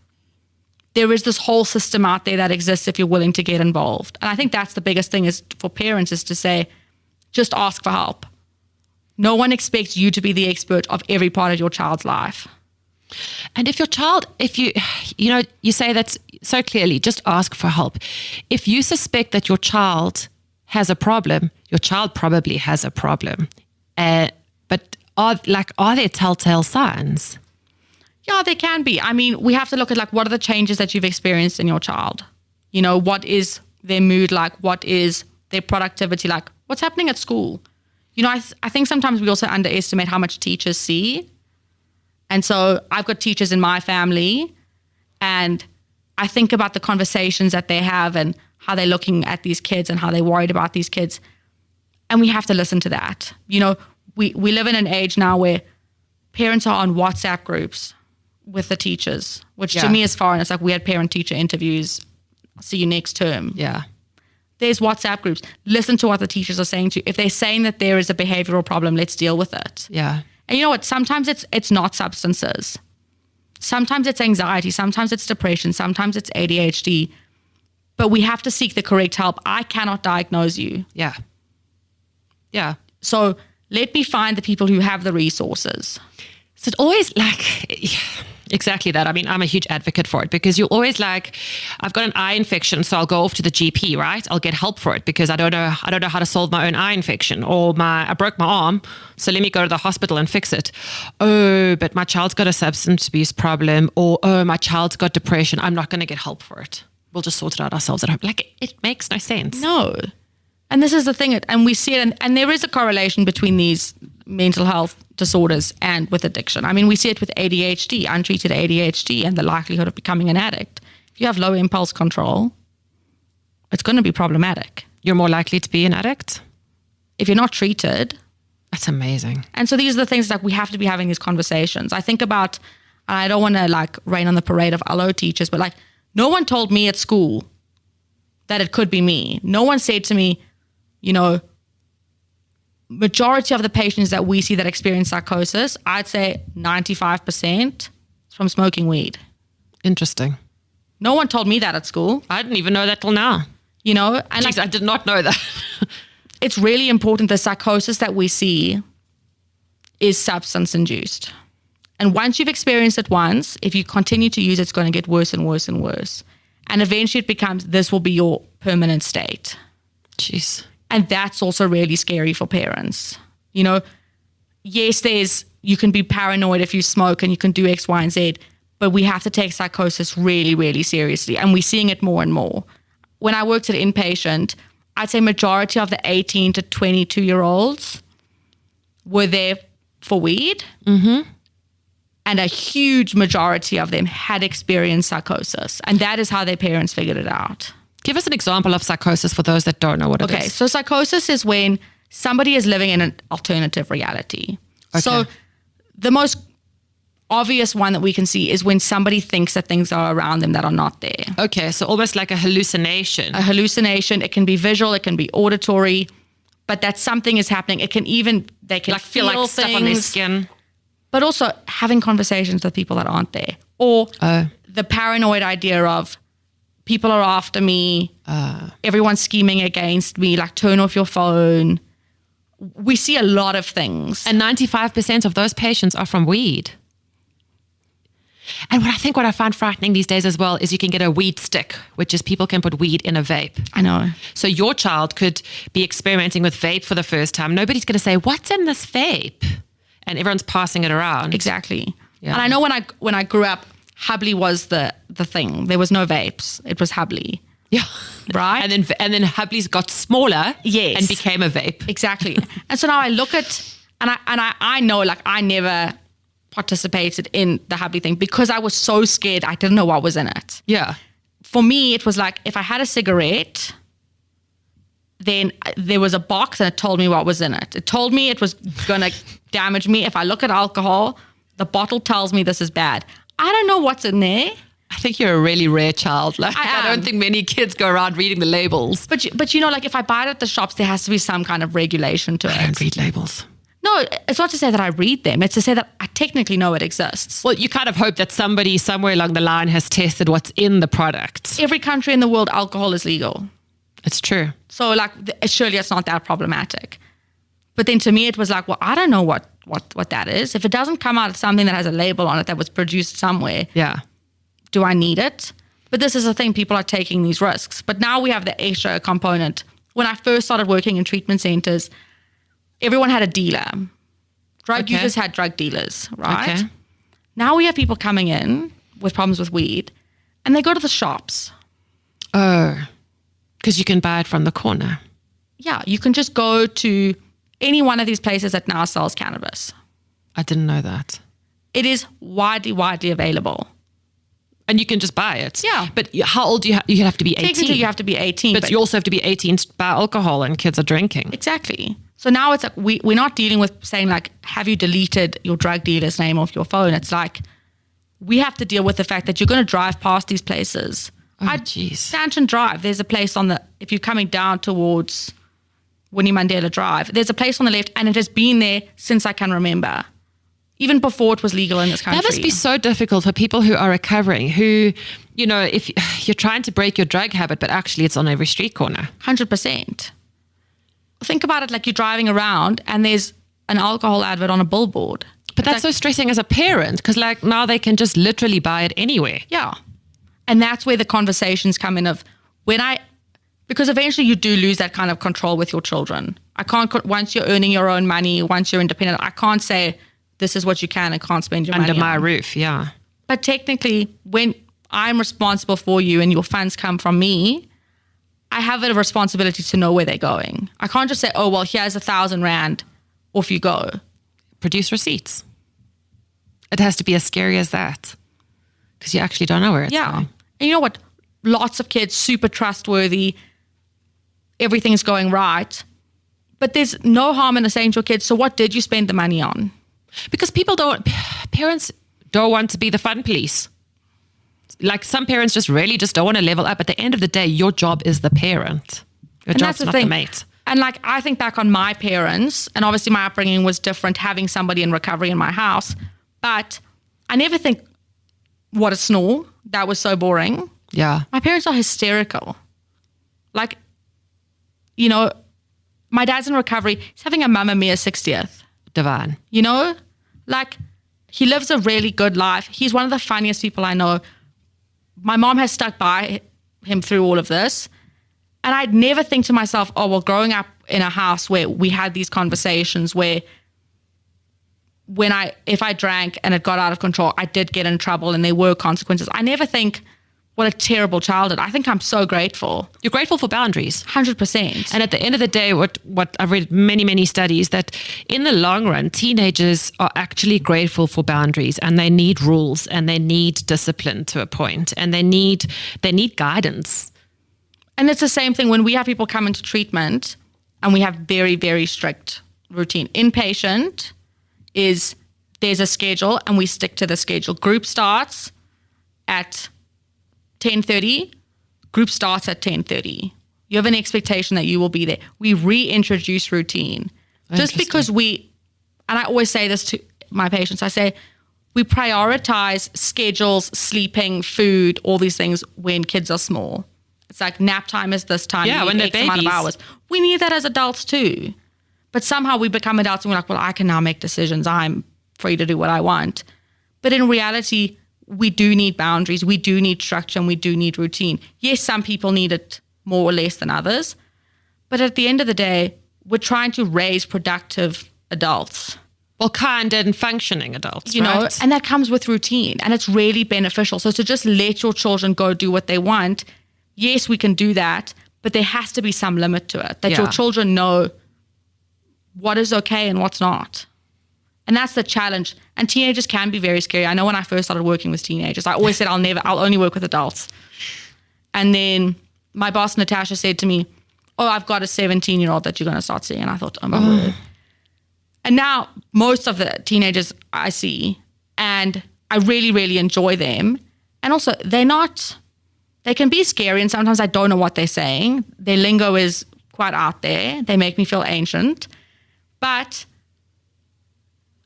there is this whole system out there that exists if you're willing to get involved. And I think that's the biggest thing is for parents is to say, just ask for help. No one expects you to be the expert of every part of your child's life.
And if your child, you say that so clearly, just ask for help. If you suspect that your child has a problem, your child probably has a problem. But are there telltale signs?
Yeah, there can be. I mean, we have to look at what are the changes that you've experienced in your child? You know, what is their mood like? What is their productivity like? What's happening at school? You know, I think sometimes we also underestimate how much teachers see. And so I've got teachers in my family and I think about the conversations that they have and how they're looking at these kids and how they're worried about these kids. And we have to listen to that. You know, we live in an age now where parents are on WhatsApp groups with the teachers, which to me is foreign. It's like we had parent-teacher interviews. I'll see you next term.
Yeah.
There's WhatsApp groups. Listen to what the teachers are saying to you. If they're saying that there is a behavioral problem, let's deal with it.
Yeah.
And you know what? Sometimes it's not substances. Sometimes it's anxiety. Sometimes it's depression. Sometimes it's ADHD. But we have to seek the correct help. I cannot diagnose you.
Yeah. Yeah.
So let me find the people who have the resources.
So it always exactly that. I mean, I'm a huge advocate for it because you'll always I've got an eye infection, so I'll go off to the GP, right? I'll get help for it because I don't know how to solve my own eye infection, or I broke my arm, so let me go to the hospital and fix it. Oh, but my child's got a substance abuse problem, or oh, my child's got depression. I'm not going to get help for it. We'll just sort it out ourselves at home. It makes no sense.
No. And this is the thing, and we see it, and there is a correlation between these mental health disorders and with addiction. I mean, we see it with ADHD, untreated ADHD, and the likelihood of becoming an addict. If you have low impulse control, it's going to be problematic.
You're more likely to be an addict?
If you're not treated.
That's amazing.
And so these are the things that we have to be having these conversations. I think about, and I don't want to rain on the parade of allo teachers, but no one told me at school that it could be me. No one said to me, you know, majority of the patients that we see that experience psychosis, I'd say 95% is from smoking weed.
Interesting.
No one told me that at school.
I didn't even know that till now.
You know? And
Jeez, I did not know that.
It's really important. The psychosis that we see is substance induced. And once you've experienced it once, if you continue to use it, it's going to get worse and worse and worse. And eventually it becomes, this will be your permanent state.
Jeez.
And that's also really scary for parents. You know, yes, you can be paranoid if you smoke and you can do X, Y, and Z, but we have to take psychosis really, really seriously. And we're seeing it more and more. When I worked at inpatient, I'd say majority of the 18 to 22-year-olds were there for weed. Mm-hmm. And a huge majority of them had experienced psychosis. And that is how their parents figured it out.
Give us an example of psychosis for those that don't know what it is.
Okay, so psychosis is when somebody is living in an alternative reality.
Okay.
So the most obvious one that we can see is when somebody thinks that things are around them that are not there.
Okay, so almost like a hallucination.
A hallucination, it can be visual, it can be auditory, but that something is happening. It can even, they can
like feel like stuff on their skin.
But also having conversations with people that aren't there. Or the paranoid idea of people are after me, everyone's scheming against me, like turn off your phone. We see a lot of things.
And 95% of those patients are from weed. And what I find frightening these days as well is you can get a weed stick, which is people can put weed in a vape.
I know.
So your child could be experimenting with vape for the first time. Nobody's going to say, what's in this vape? And everyone's passing it around.
Exactly.
Yeah.
And I know when I grew up, Hubley was the thing. There was no vapes. It was Hubley.
Yeah.
Right?
And then Hubley's got smaller.
Yes.
And became a vape.
Exactly. And so now I look at, and I know, like, I never participated in the Hubley thing because I was so scared. I didn't know what was in it.
Yeah.
For me, it was like, if I had a cigarette, then there was a box and it told me what was in it. It told me it was going to damage me. If I look at alcohol, the bottle tells me this is bad. I don't know what's in there.
I think you're a really rare child. Like, I
am.
don't think many kids go around reading the labels.
But you know, like if I buy it at the shops, there has to be some kind of regulation to it.
I don't read labels.
No, it's not to say that I read them. It's to say that I technically know it exists.
Well, you kind of hope that somebody somewhere along the line has tested what's in the product.
Every country in the world, alcohol is legal.
It's true.
So like, surely it's not that problematic. But then to me, it was like, well, I don't know what that is. If it doesn't come out as something that has a label on it that was produced somewhere,
Yeah.
do I need it? But this is the thing, people are taking these risks. But now we have the extra component. When I first started working in treatment centers, everyone had a dealer. Drug users had drug dealers, right?
Okay.
Now we have people coming in with problems with weed, and they go to the shops.
Oh, because you can buy it from the corner.
Yeah, you can just go to any one of these places that now sells cannabis.
I didn't know that.
It is widely available.
And you can just buy it.
Yeah.
But how old do you you have to be 18?
Technically, you have to be 18.
But you also have to be 18 to buy alcohol and kids are drinking.
Exactly. So now it's like we're not dealing with saying like, have you deleted your drug dealer's name off your phone? It's like we have to deal with the fact that you're going to drive past these places.
Oh, jeez.
Stanton Drive, there's a place if you're coming down towards Winnie Mandela Drive, there's a place on the left and it has been there since I can remember. Even before it was legal in this country.
That must be so difficult for people who are recovering, who, you know, if you're trying to break your drug habit, but actually it's on every street corner.
100%. Think about it like you're driving around and there's an alcohol advert on a billboard.
But that's so stressing as a parent because like now they can just literally buy it anywhere.
Yeah. And that's where the conversations come in of because eventually you do lose that kind of control with your children. Once you're earning your own money, once you're independent, I can't say this is what you can and can't spend your money
under my
on.
roof, yeah.
But technically, when I'm responsible for you and your funds come from me, I have a responsibility to know where they're going. I can't just say, oh, well, here's 1,000 Rand, off you go.
Produce receipts. It has to be as scary as that because you actually don't know where it's going.
And you know what? Lots of kids, super trustworthy, everything's going right, but there's no harm in saying to your kids, so what did you spend the money on?
Because parents don't want to be the fun police. Like some parents just really just don't want to level up. At the end of the day, your job is the parent. Your job's not the mate.
And like, I think back on my parents, and obviously my upbringing was different, having somebody in recovery in my house, but I never think, what a snore. That was so boring.
Yeah.
My parents are hysterical. Like, you know, my dad's in recovery. He's having a Mamma Mia 60th.
Divine.
You know, like he lives a really good life. He's one of the funniest people I know. My mom has stuck by him through all of this. And I'd never think to myself, oh, well, growing up in a house where we had these conversations where if I drank and it got out of control, I did get in trouble and there were consequences. I never think, what a terrible childhood. I think I'm so grateful.
You're grateful for boundaries.
100%.
And at the end of the day, what I've read many studies that in the long run, teenagers are actually grateful for boundaries, and they need rules, and they need discipline to a point, and they need guidance.
And it's the same thing when we have people come into treatment and we have very, very strict routine. Inpatient is there's a schedule and we stick to the schedule. Group starts at 10:30, group starts at 10:30. You have an expectation that you will be there. We reintroduce routine. Just because and I always say this to my patients, I say, we prioritize schedules, sleeping, food, all these things when kids are small. It's like nap time is this time.
Yeah, when they're
X amount of hours. We need that as adults too. But somehow we become adults and we're like, well, I can now make decisions. I'm free to do what I want. But in reality, we do need boundaries, we do need structure, and we do need routine. Yes, some people need it more or less than others. But at the end of the day, we're trying to raise productive adults.
Well, kind and functioning adults,
you know, and that comes with routine, and it's really beneficial. So to just let your children go do what they want, yes, we can do that, but there has to be some limit to it, that your children know what is okay and what's not. And that's the challenge. And teenagers can be very scary. I know when I first started working with teenagers, I always said I'll only work with adults. And then my boss, Natasha, said to me, oh, I've got a 17-year-old that you're going to start seeing. And I thought, oh my word. And now most of the teenagers I see, and I really, really enjoy them. And also they can be scary, and sometimes I don't know what they're saying. Their lingo is quite out there. They make me feel ancient. But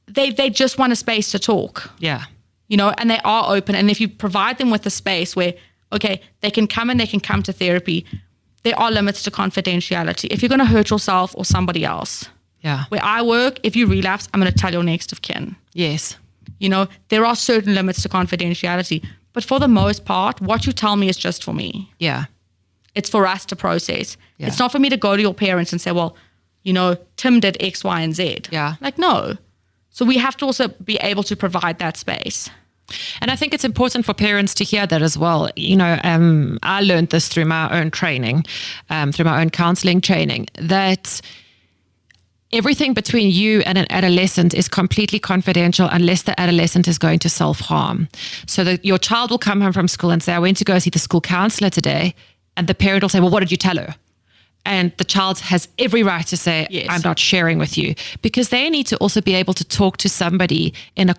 they just want a space to talk.
Yeah.
You know, and they are open. And if you provide them with a space where, okay, they can come and they can come to therapy, there are limits to confidentiality. If you're going to hurt yourself or somebody else.
Yeah.
Where I work, if you relapse, I'm going to tell your next of kin.
Yes.
You know, there are certain limits to confidentiality. But for the most part, what you tell me is just for me.
Yeah.
It's for us to process.
Yeah.
It's not for me to go to your parents and say, well, you know, Tim did X, Y, and Z.
Yeah.
Like, no. So we have to also be able to provide that space.
And I think it's important for parents to hear that as well. You know, I learned this through my own training, through my own counseling training, that everything between you and an adolescent is completely confidential unless the adolescent is going to self-harm. So that your child will come home from school and say, I went to go see the school counselor today. And the parent will say, well, what did you tell her? And the child has every right to say, yes, I'm not sharing with you, because they need to also be able to talk to somebody in a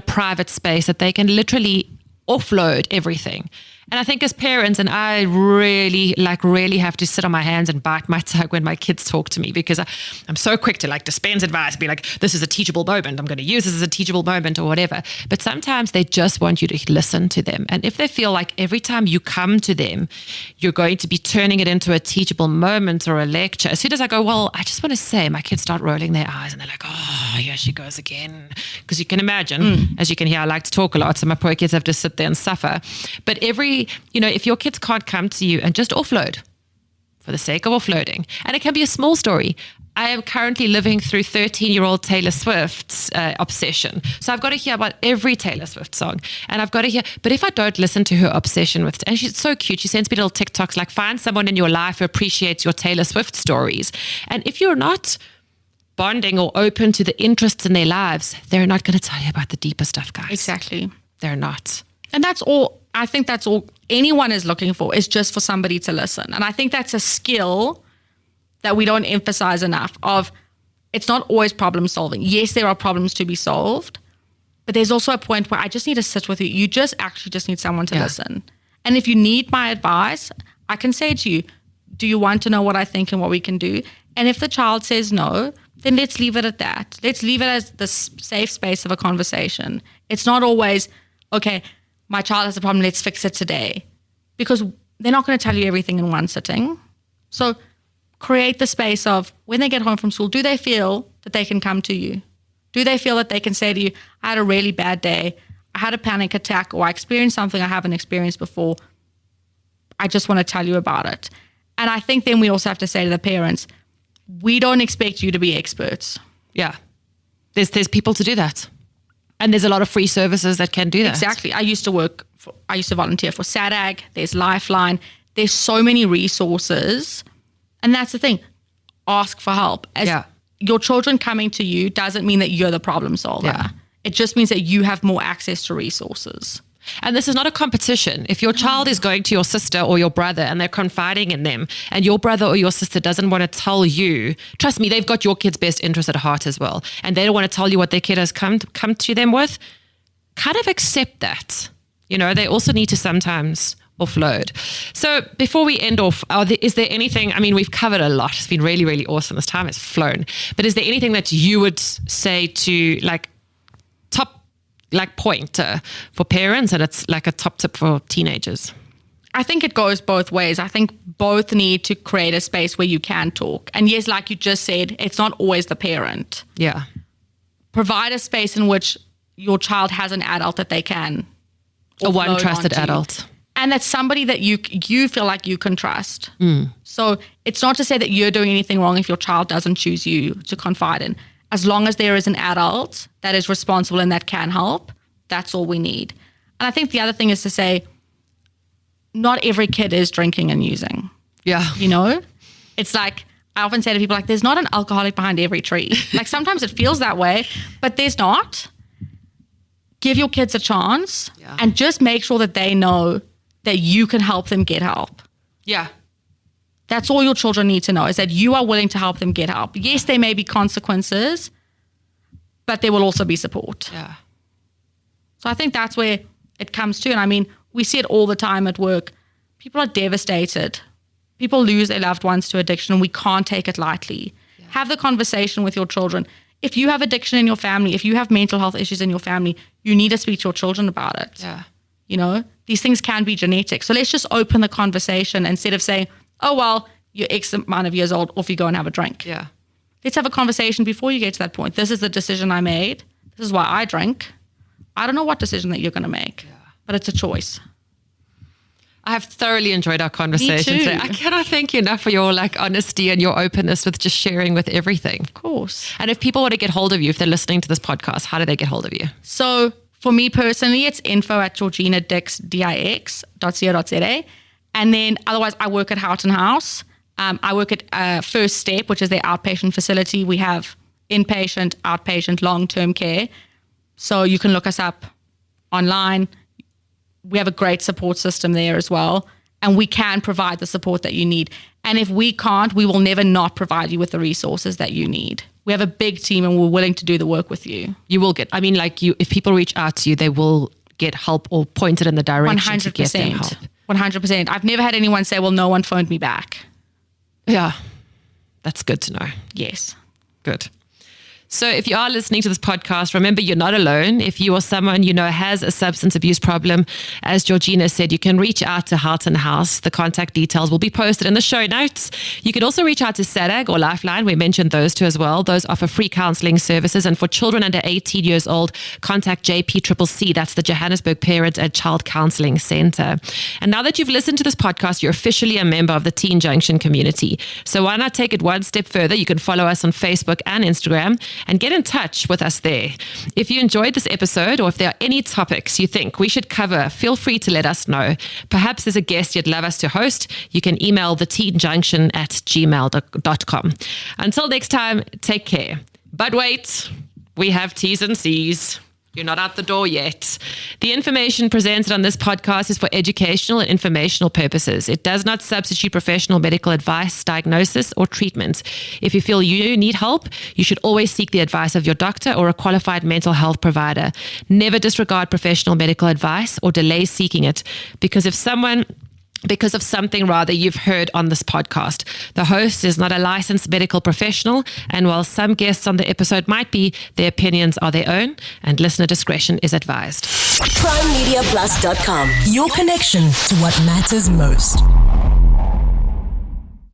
private space that they can literally offload everything. And I think as parents, and I really have to sit on my hands and bite my tongue when my kids talk to me, because I'm so quick to dispense advice, be like, this is a teachable moment. I'm going to use this as a teachable moment or whatever. But sometimes they just want you to listen to them. And if they feel like every time you come to them, you're going to be turning it into a teachable moment or a lecture, as soon as I go, well, I just want to say, my kids start rolling their eyes and they're like, oh, here she goes again. Because you can imagine, as you can hear, I like to talk a lot. So my poor kids have to sit there and suffer. But if your kids can't come to you and just offload for the sake of offloading, and it can be a small story. I am currently living through 13-year-old Taylor Swift's obsession. So I've got to hear about every Taylor Swift song, and I've got to hear, but if I don't listen to her obsession with, and she's so cute, she sends me little TikToks like, find someone in your life who appreciates your Taylor Swift stories. And if you're not bonding or open to the interests in their lives, they're not going to tell you about the deeper stuff, guys.
Exactly.
They're not.
And that's all. I think that's all anyone is looking for, is just for somebody to listen. And I think that's a skill that we don't emphasize enough of. It's not always problem solving. Yes, there are problems to be solved, but there's also a point where I just need to sit with you. You just need someone to listen. And if you need my advice, I can say to you, do you want to know what I think and what we can do? And if the child says no, then let's leave it at that. Let's leave it as the safe space of a conversation. It's not always, okay, my child has a problem, let's fix it today. Because they're not going to tell you everything in one sitting. So create the space of, when they get home from school, do they feel that they can come to you? Do they feel that they can say to you, I had a really bad day, I had a panic attack, or I experienced something I haven't experienced before. I just want to tell you about it. And I think then we also have to say to the parents, we don't expect you to be experts.
Yeah. There's people to do that. And there's a lot of free services that can do that.
Exactly. I used to volunteer for SADAG. There's Lifeline. There's so many resources. And that's the thing. Ask for help. Your children coming to you doesn't mean that you're the problem solver.
Yeah.
It just means that you have more access to resources.
And this is not a competition. If your child is going to your sister or your brother and they're confiding in them, and your brother or your sister doesn't want to tell you, trust me, they've got your kid's best interest at heart as well. And they don't want to tell you what their kid has come to them with. Kind of accept that. They also need to sometimes offload. So before we end off, is there anything, we've covered a lot. It's been really, really awesome. This time has flown. But is there anything that you would say to top pointer for parents, and it's like a top tip for teenagers?
I think it goes both ways. I think both need to create a space where you can talk. And yes, like you just said, it's not always the parent.
Yeah.
Provide a space in which your child has an adult that they can.
A one trusted adult.
And that's somebody that you feel like you can trust. So it's not to say that you're doing anything wrong if your child doesn't choose you to confide in. As long as there is an adult that is responsible and that can help, that's all we need. And I think the other thing is to say, not every kid is drinking and using.
Yeah.
It's like, I often say to people, there's not an alcoholic behind every tree. Sometimes it feels that way, but there's not. Give your kids a chance and just make sure that they know that you can help them get help.
Yeah.
That's all your children need to know, is that you are willing to help them get help. Yes, there may be consequences, but there will also be support.
Yeah.
So I think that's where it comes to. And we see it all the time at work. People are devastated. People lose their loved ones to addiction, and we can't take it lightly. Yeah. Have the conversation with your children. If you have addiction in your family, if you have mental health issues in your family, you need to speak to your children about it.
Yeah.
These things can be genetic. So let's just open the conversation instead of saying, oh, well, you're X amount of years old, off you go and have a drink.
Yeah.
Let's have a conversation before you get to that point. This is the decision I made. This is why I drink. I don't know what decision that you're going to make, but it's a choice.
I have thoroughly enjoyed our conversation today. I cannot thank you enough for your honesty and your openness with just sharing with everything. Of
course.
And if people want to get hold of you, if they're listening to this podcast, how do they get hold of you?
So for me personally, it's info@georginadix.co.za. And then otherwise I work at Houghton House. I work at First Step, which is their outpatient facility. We have inpatient, outpatient, long-term care. So you can look us up online. We have a great support system there as well. And we can provide the support that you need. And if we can't, we will never not provide you with the resources that you need. We have a big team and we're willing to do the work with you.
You will get, if people reach out to you, they will get help or pointed in the direction
100%.
to get them help.
100%. I've never had anyone say, well, no one phoned me back.
Yeah. That's good to know.
Yes.
Good. So if you are listening to this podcast, remember you're not alone. If you or someone you know has a substance abuse problem, as Georgina said, you can reach out to Houghton House. The contact details will be posted in the show notes. You can also reach out to SADAG or Lifeline. We mentioned those two as well. Those offer free counselling services. And for children under 18 years old, contact JPCCC. That's the Johannesburg Parent and Child Counselling Centre. And now that you've listened to this podcast, you're officially a member of the Teen Junction community. So why not take it one step further? You can follow us on Facebook and Instagram and get in touch with us there. If you enjoyed this episode, or if there are any topics you think we should cover, feel free to let us know. Perhaps there's a guest you'd love us to host. You can email theteenjunction@gmail.com. Until next time, take care. But wait, we have T's and C's. You're not out the door yet. The information presented on this podcast is for educational and informational purposes. It does not substitute professional medical advice, diagnosis, or treatment. If you feel you need help, you should always seek the advice of your doctor or a qualified mental health provider. Never disregard professional medical advice or delay seeking it because of something you've heard on this podcast. The host is not a licensed medical professional, and while some guests on the episode might be, their opinions are their own, and listener discretion is advised.
PrimeMediaPlus.com, your connection to what matters most.